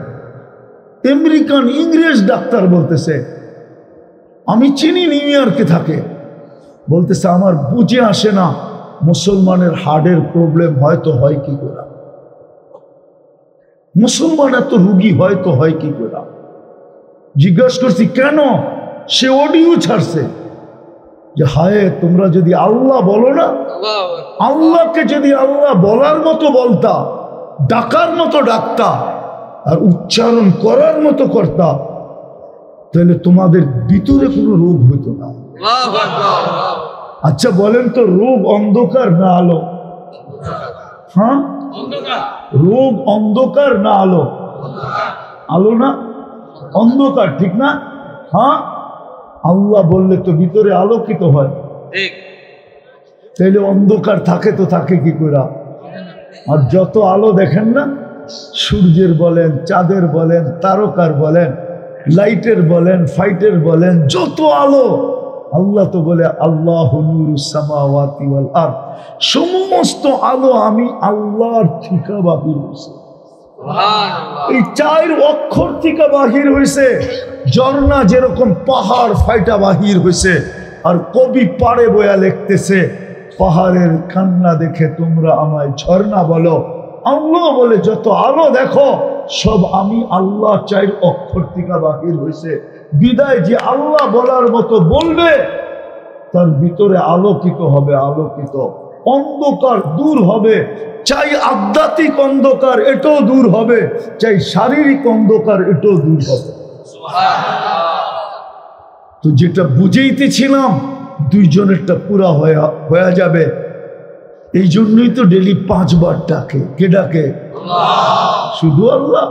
আমেরিকান ইংরেজ ডাক্তার বলতেছে, আমি চিনি নিউ ইয়র্কে থাকে, বলতেছে আমার বুঝে আসে না মুসলমানের হার্টের প্রবলেম হয়তো হয় কি করে, মুসলমান এত রুগী হয়তো হয় কি করে। জিজ্ঞাসা করছি কেন, সে অডিও ছাড়ছে, যে হায় তোমরা যদি আল্লাহ বলো না, আল্লাহকে যদি আল্লাহ বলার মতো বলতা, ডাকার মতো ডাকতা আর উচ্চারণ করার মতো করতা, তাহলে তোমাদের ভিতরে কোনো রোগ হইতো না। আচ্ছা বলেন তো, রোগ অন্ধকার না আলো? হ্যাঁ, রোগ অন্ধকার না আলো? আলো না, অন্ধকার, ঠিক না? হ্যাঁ, আল্লাহ বললে তো ভিতরে আলোকিত হয়, তাইলে অন্ধকার থাকে তো থাকে কি করে? আর যত আলো দেখেন না, সূর্যের বলেন, চাঁদের বলেন, তারকার বলেন, লাইটের বলেন, ফাইটের বলেন, যত আলো, আল্লাহ তো বলে আল্লাহু নূরুস সামাওয়াতি ওয়াল আরদ, সমস্ত আলো আমি আল্লাহর থেকে বাহির হইছে। এই চার অক্ষর থেকে বাহির হইছে। ঝর্ণা যেরকম পাহাড় ফাইটা বাহির হইছে, আর কবি পাড়ে বয়া লিখতেছে, পাহাড়ের কান্না দেখে তোমরা আমায় ঝর্ণা বলো। আল্লাহ বলে যত আলো দেখো সব আমি আল্লাহ চার অক্ষর থেকে বাহির হইছে। বিদায় যে আল্লাহ বলার মতো বলবে তার ভিতরে আলোকিত হবে, আলোকিত। অন্ধকার দূর হবে, চাই আধ্যাত্মিক অন্ধকার এটাও দূর হবে, চাই শারীরিক অন্ধকার এটাও দূর হবে। তো যেটা বুঝাইতেছিলাম, দুইজনেরটা পুরা হয়ে যাবে। এই জন্যই তো ডেলি 5 বার ডাকে। কে ডাকে? শুধু আল্লাহ?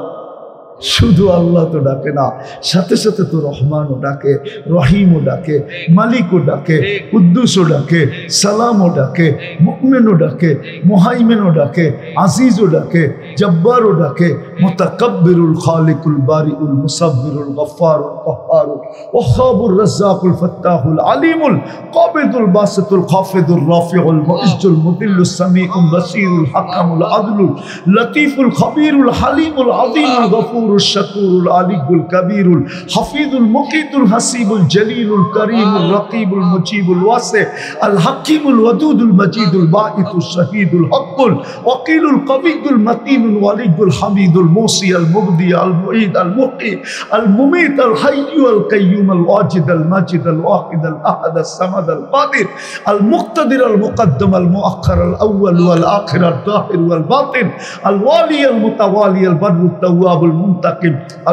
শুধু আল্লাহ তো ডাকে না, সাথে সাথে তো রহমানও ডাকে, রহিমও ডাকে, মালিকও ডাকে, কুদ্দুসও ডাকে, সালামও ডাকে, মুমিনও ডাকে, মুহাইমিনও ডাকে, আজিজও ডাকে, জব্বারও ডাকে, মুতাকাব্বিরুল খালিকুল বারিউল মুসাব্বিরুল গফফারুল কহ্হারুল ওয়াহ্হাবুর রাজ্জাকুল ফাত্তাহুল আলিমুল কাবিদুল বাসিতুল খাফিদুর রাফিউল মুইজ্জুল মুদিল্লুস সামিউল বাসীরুল হাকামুল আদলুল লতীফুল খবীরুল হালিমুল আযীমুল গফুর الشكور العلي الكبير الحفيظ المقيت الحسيب الجليل الكريم الرقيب المجيب الواسع الحكيم الودود المجيد الباعث الشهيد الحق الوكيل القوي المتين الولي الحميد الموصي المبدي المعيد المحيي المميت الحي القيوم الواجد الماجد الواحد الاحد الصمد القادر المقتدر المقدم المؤخر الاول والاخر الظاهر والباطن الوالي المتوالي البر التواب المنتقم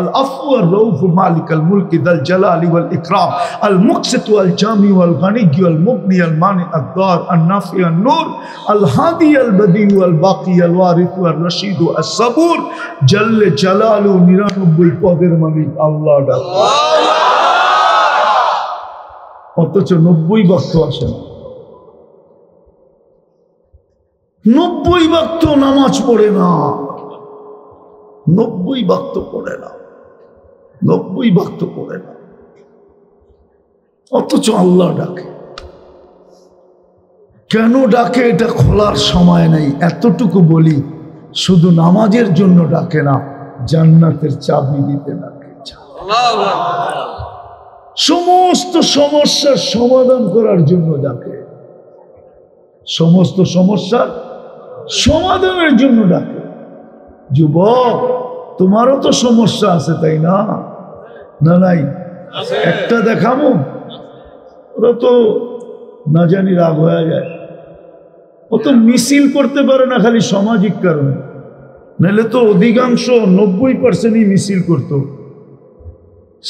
العفو الرؤوف مالك الملك ذا الجلال والإكرام المقسط والجامع والغني والمغني المانع الضار النافع النور الهادي البديع والباقي الوارث والرشيد الصبور جل جلاله 99 পদের মালিক আল্লাহ ডাক। অথচ 90 ওয়াক্ত আসে না, 90 ওয়াক্ত নামাজ পড়ে না, 90 ওয়াক্ত পড়ে না, 90 ওয়াক্ত পড়ে না, অথচ আল্লাহ ডাকে। কেন ডাকে এটা খোলার সময় নেই, এতটুকু বলি, শুধু নামাজের জন্য ডাকে না, জান্নাতের চাবি দিতে ডাকে। সমস্ত সমস্যার সমাধান করার জন্য ডাকে, সমস্ত সমস্যার সমাধানের জন্য ডাকে। যুবক, তোমারও তো সমস্যা আছে, তাই না? না নাই? একটা দেখাবো, ওরা তো না জানি রাগ হয়ে যায়, ও তো মিছিল করতে পারে না খালি সামাজিক কারণে, নাহলে তো অধিকাংশ 90%ই মিছিল করত।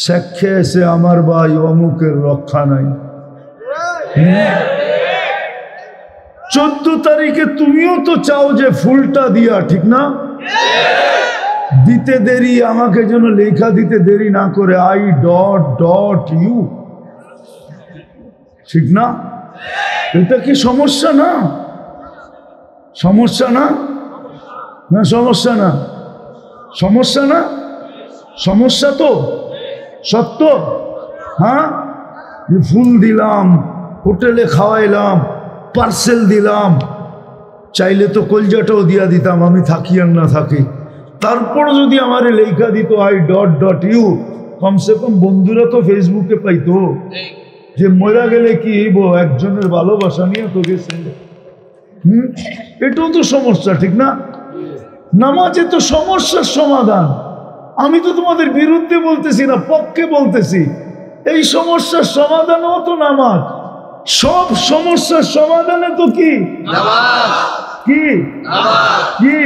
সাক্ষে এসে আমার ভাই অমুকের রক্ষা নাই। 14 তারিখে তুমিও তো চাও যে ফুলটা দিয়া, ঠিক না? দিতে দেরি, আমাকে যেন লেখা দিতে দেরি না করে, I.U, ঠিক না? এটা কি সমস্যা না? সমস্যা না? না সমস্যা না? সমস্যা না? সমস্যা তো সত্য। হ্যাঁ, ফুল দিলাম, হোটেলে খাওয়াইলাম, পার্সেল দিলাম, চাইলে তো কলজাটাও দিয়া দিতাম, আমি থাকি আর না থাকি। তারপর যদি আমার লেখা দিত I.U, কমসে কম বন্ধুরা তো ফেসবুকে পাইতো যে মরা গেলে কি হইব, একজনের ভালোবাসা নিয়ে তো গেছে। এটাও তো সমস্যা, ঠিক না? নামাজে তো সমস্যার সমাধান। আমি তো তোমাদের বিরুদ্ধে বলতেছি না, পক্ষে বলতেছি। এই সমস্যার সমাধানও তো নামাজ। সব সমস্যার সমাধানে তো কি নামাজ, কি কি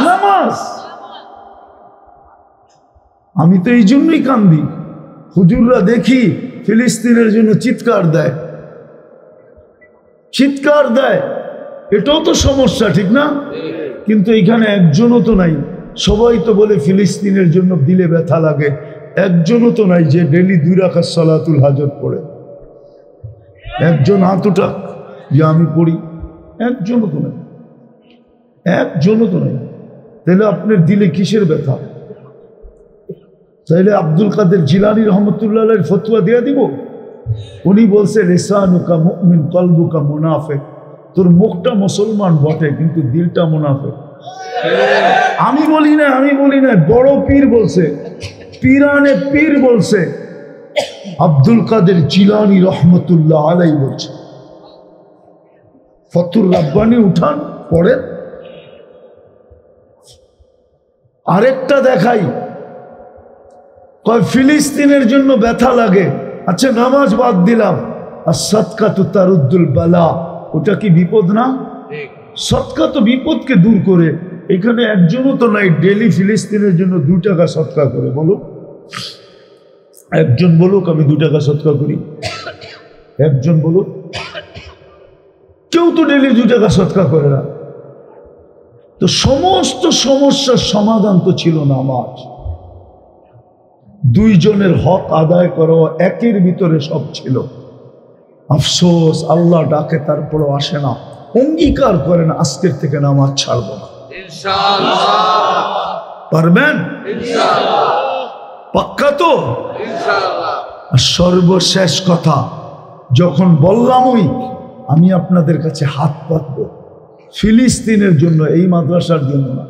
নামাজ। আমি তো এই জন্যই কান্দি, হুজুররা দেখি ফিলিস্তিনের জন্য চিৎকার দেয়, চিৎকার দেয়, এটাও তো সমস্যা, ঠিক না? কিন্তু এখানে একজনও তো নাই। সবাই তো বলে ফিলিস্তিনের জন্য দিলে ব্যথা লাগে, একজনও তো নাই যে ডেলি 2 রাকাত সালাতুল হাজত পড়ে। একজন হাত উঠাক যে আমি পড়ি, একজনও তো নাই, একজনও তো নাই। তাহলে আপনার দিলে কিসের ব্যথা? তাহলে আব্দুল কাদের জিলানী রহমতুল্লাহ আলাইহির ফতোয়া দিয়ে দিব। উনি বলছে লিসানুকা মুমিন কলবুকা মুনাফিক, তোর মুখটা মুসলমান বটে কিন্তু দিলটা মুনাফিক। আমি বলি না, আমি বলি না, বড় পীর বলছে, পীরানে পীর বলছে, আব্দুল কাদের জিলানী রহমতুল্লাহ আলাইহি বলছে। ফতুর রাব্বানি উঠান পড়েন। আরেকটা দেখাই, কয় ফিলিস্তিনের জন্য ব্যথা লাগে, আচ্ছা নামাজ বাদ দিলাম, আর সদকা তো তারুদ্দুল বালা, ওটা কি বিপদ না? সদকা তো বিপদকে দূর করে। এখানে একজনও তো নাই ডেলি ফিলিস্তিনের জন্য 2 টাকা সদকা করে, বলো একজন বলুক আমি 2 টাকা সদকা করি, একজন বলুক। কেউ তো ডেলি 2 টাকা সদকা করে না। তো সমস্ত সমস্যার সমাধান তো ছিল নামাজ। 2 জনের হক আদায় করা, একের ভিতরে সব ছিল। আফসোস আল্লাহ ডাকে তারপরও আসে না, অঙ্গীকার করেন আজকের থেকে নামাজ ছাড়বো না। ইনশাআল্লাহ পারবেন? ইনশাআল্লাহ পাক্কা তো? ইনশাআল্লাহ। আর সর্বশেষ কথা, যখন বললামই আমি আপনাদের কাছে হাত পাতবো ফিলিস্তিনের জন্য, এই মাদ্রাসার জন্য না।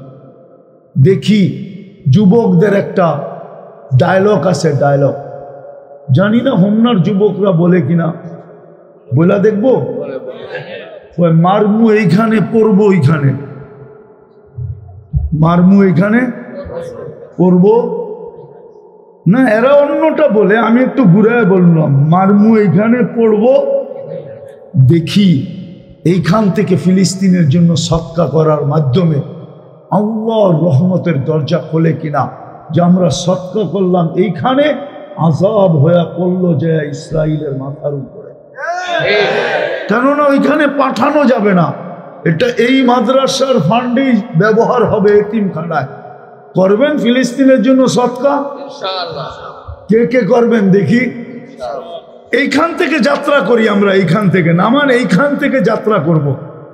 দেখি যুবকদের একটা ডায়লগ আছে, ডায়লগ জানি না হোমনার যুবকরা বলে কিনা, বলা দেখবো, মারমু এইখানে পড়বো, ওইখানে মারমু এইখানে পড়বো না, এরা অন্যটা বলে, আমি একটু ঘুরায় বললাম মারমু এইখানে পড়বো। দেখি এইখান থেকে ফিলিস্তিনের জন্য সদকা করার মাধ্যমে আল্লাহর রহমতের দরজা খোলে কিনা, যে আমরা সদকা করলাম এইখানে, আযাব হয়ে পড়লো যে ইসরায়েলের মাথার উপরে। কেননা ওইখানে পাঠানো যাবে না, এটা এই মাদ্রাসার ফান্ডেই ব্যবহার হবে এতিমখানায়। করবেন ফিলিস্তিনের জন্য সদকা? ইনশাআল্লাহ। কে কে করবেন দেখি? এইখান থেকে যাত্রা করি আমরা, এইখান থেকে নামান, এইখান থেকে যাত্রা করব,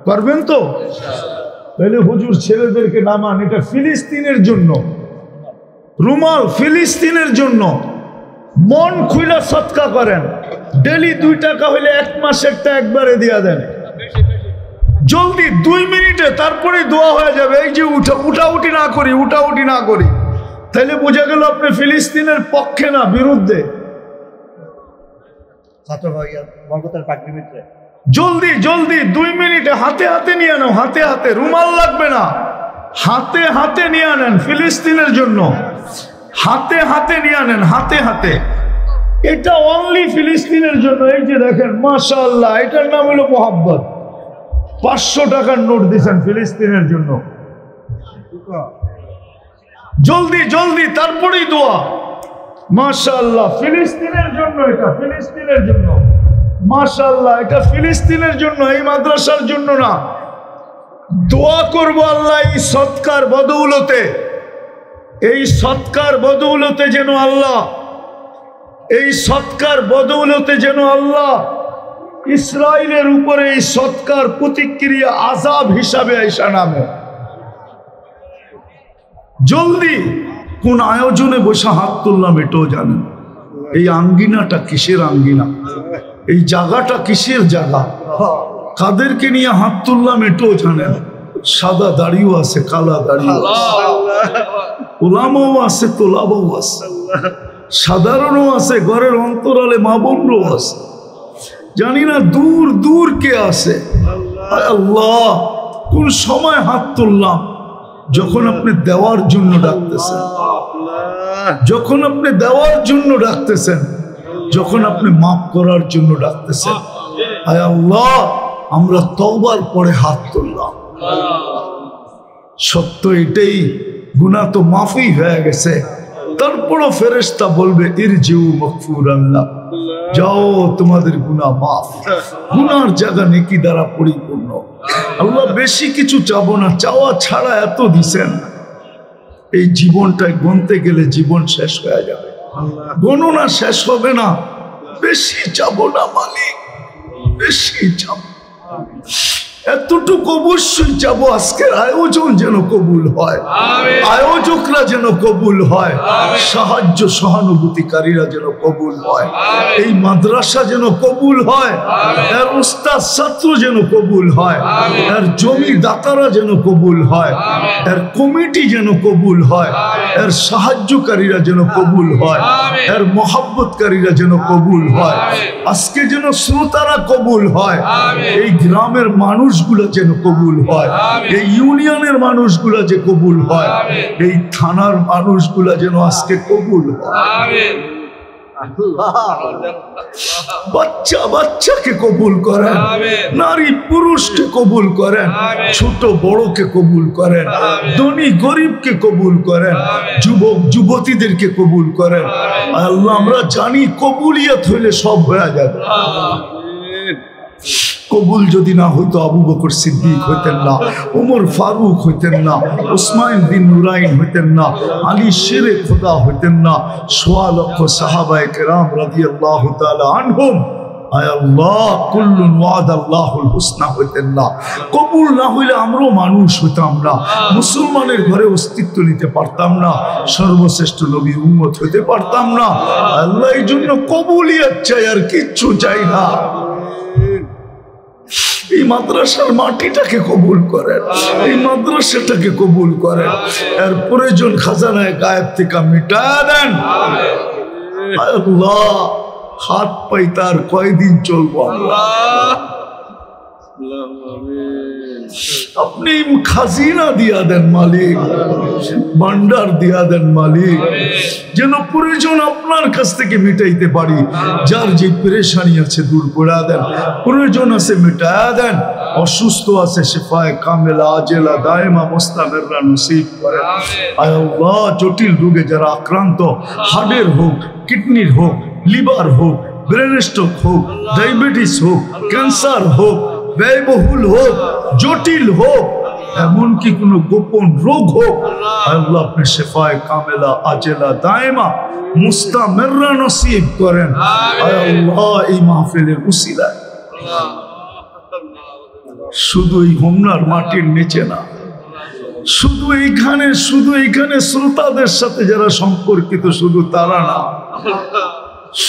করবেন তো? তাহলে হুজুর ছেলেদেরকে নামান, এটা ফিলিস্তিনের জন্য, রুমাল ফিলিস্তিনের জন্য, মন খুলে সদকা করেন। ডেলি 2 টাকা হইলে 1 মাসেরটা একবারে দিয়া দেন, জলদি 2 মিনিটে, তারপরে দোয়া হয়ে যাবে। এই যে উঠাউটি না করি, উঠাউটি না করি, তাহলে বোঝা গেল আপনি ফিলিস্তিনের পক্ষে না, বিরুদ্ধে। জলদি জলদি 2 মিনিটে হাতে হাতে নিয়ে নাও, হাতে হাতে, রুমাল লাগবে না, হাতে হাতে নিয়ে নেন ফিলিস্তিনের জন্য, হাতে হাতে নিয়ে নেন, হাতে হাতে। এটা অনলি ফিলিস্তিনের জন্য। এই যে দেখেন মাশাআল্লাহ, এটার নাম হলো মোহাব্বত। 500 টাকার নোট দিয়েছেন ফিলিস্তিনের জন্য। জলদি জলদি, তারপরেই দোয়া। মাশাআল্লাহ, ফিলিস্তিনের জন্য, এটা ফিলিস্তিনের জন্য। মাশাআল্লাহ, এটা ফিলিস্তিনের জন্য, এই মাদ্রাসার জন্য না। দোয়া করব আল্লাহ এই সদকার বদৌলতে, এই সদকার বদৌলতে যেন আল্লাহ, এই সদকার বদৌলতে যেন আল্লাহ ইসরায়েলের উপরে এই সদকার প্রতিক্রিয়া আযাব হিসাবে আইসা নামে। জলদি কোন আয়োজনে বসে হাত তুললাম এটাও জানেন। এই আঙ্গিনাটা কিসের আঙ্গিনা, এই জায়গাটা কিসের জায়গা, কাদেরকে নিয়ে হাত তুললাম এটাও জানেন। সাদা দাড়িও আছে, কালা দাড়িও আছে, ওলামাও আছে, তোলাবাও আছে, সাধারণও আছে, ঘরের অন্তরালে মা বোনও আছে, জানি না দূর দূর কে আছে। আল্লাহ, কোন সময় হাত তুললাম? যখন আপনি দেওয়ার জন্য ডাকতেছেন, যখন আপনি দেওয়ার জন্য ডাকতেছেন, যখন আপনি মাফ করার জন্য ডাকতেছেন। আয় আল্লাহ আমরা তওবার পরে হাত তুললাম, সত্য এটাই, গুনাহ তো মাফি হয়ে গেছে, তারপরও ফেরেশতা বলবে ইরজিউ মাগফুরাল্লাহ, যাও তোমাদের গুনাহ মাফ। গুনার জায়গা নেকি দ্বারা পরিপূর্ণ। আল্লাহ বেশি কিছু চাবো না, চাওয়া ছাড়া এত দিছেন, এই জীবনটায় গুনতে গেলে জীবন শেষ হয়ে যাবে, গণনা শেষ হবে না। বেশি চাবো না মালিক, বেশি চাবো, এতটুকু অবশ্যই চাবো আজকের আয়োজন যেন কবুল হয়, আয়োজকরা যেন কবুল হয়, সাহায্য সহানুভূতিকারীরা যেন কবুল হয়, এই মাদ্রাসা যেন কবুল হয়, এর উস্তাদ ছাত্র যেন কবুল হয়, এর জমিদাতারা যেন কবুল হয়, এর কমিটি যেন কবুল হয়, এর সাহায্যকারীরা যেন কবুল হয়, এর মহব্বতকারীরা যেন কবুল হয়, আজকে যেন শ্রোতারা কবুল হয়, এই গ্রামের মানুষগুলো যেন কবুল হয়, এই ইউনিয়নের মানুষগুলো যে কবুল হয়, এই থানার মানুষগুলো যেন আজকে কবুল হয়। বাচ্চা বাচ্চাকে কবুল করেন, নারী পুরুষকে কবুল করেন, ছোট বড়কে কবুল করেন, ধনী গরিবকে কবুল করেন, যুবক যুবতীদেরকে কবুল করেন। আল্লাহ আমরা জানি কবুলিয়ত হইলে সব হয়ে যাবে। কবুল যদি না হইতো আবু বকর সিদ্দিক হইতেন না, ওমর ফারুক হইতেন না, উসমান বিন নুরাইন হইতেন না, আলী শেরে খোদা হইতেন না, সোয়া লক্ষ সাহাবায়ে কেরাম রাদিয়াল্লাহু তাআলা আনহুম আয় আল্লাহ কুল্লুন ওয়াদাল্লাহুল হুসনা হইতেন না। কবুল না হইলে আমরাও মানুষ হইতাম না, মুসলমানের ঘরে অস্তিত্ব নিতে পারতাম না, সর্বশ্রেষ্ঠ নবীর উম্মত হইতে পারতাম না। আল্লাহ এই জন্য কবুলিয়ত চাই, আর কিচ্ছু চাই না। এই মাদ্রাসার মাটিটাকে কবুল করেন, এই মাদ্রাসাটাকে কবুল করেন, এর প্রয়োজন খাজানায় গায়েব থেকে মিটায়া দেন। আল্লাহ হাত পাই তার কয়দিন চলবো আমরা, আপনি খাজিনা দিয়া দেন মালিক, ভান্ডার দিয়া দেন মালিক, যেন প্রয়োজন আপনার কাছ থেকে মিটাইতে পারি। যার যে পেরেশানি আছে দূর করে দেন, প্রয়োজন আছে মিটায়া দেন, অসুস্থ আছে শিফায়ে কামেলা আজেলা দায়েমা মুস্তামিররা নসিব করেন। আয় আল্লাহ জটিল রোগে যারা আক্রান্ত, হার্টের হোক, কিডনির হোক, লিভার হোক, ব্রেন স্ট্রোক হোক, ডায়াবেটিস হোক, ক্যান্সার হোক, ব্যয়বহুল হোক, জটিল হোক, এমনকি কোনো গোপন রোগ হোক, আল্লাহ আপনি শিফায়ে কামেলা আজেলা দায়েমা মুস্তামিররা নসিব করেন। আয় আল্লাহ এই মাহফিলের উসিলায় শুধু এই হোমনার মাটির নিচে না, শুধু এইখানে শ্রোতাদের সাথে যারা সম্পর্কিত শুধু তারা না,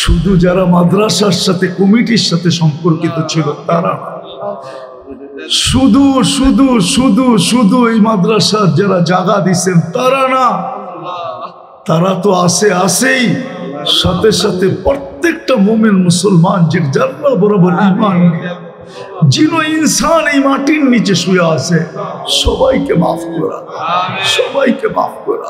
শুধু যারা মাদ্রাসার সাথে কমিটির সাথে সম্পর্কিত ছিল তারা না, শুধু শুধু শুধু শুধু এই মাদ্রাসার যারা জায়গা দিচ্ছেন তারা না, তারা তো আসেই, সাথে সাথে প্রত্যেকটা মুমিন মুসলমান যে জান্নাত বরাবর ঈমান যিনি ইনসান এই মাটির নিচে শুয়ে আছে, সবাইকে মাফ করা, সবাইকে মাফ করা।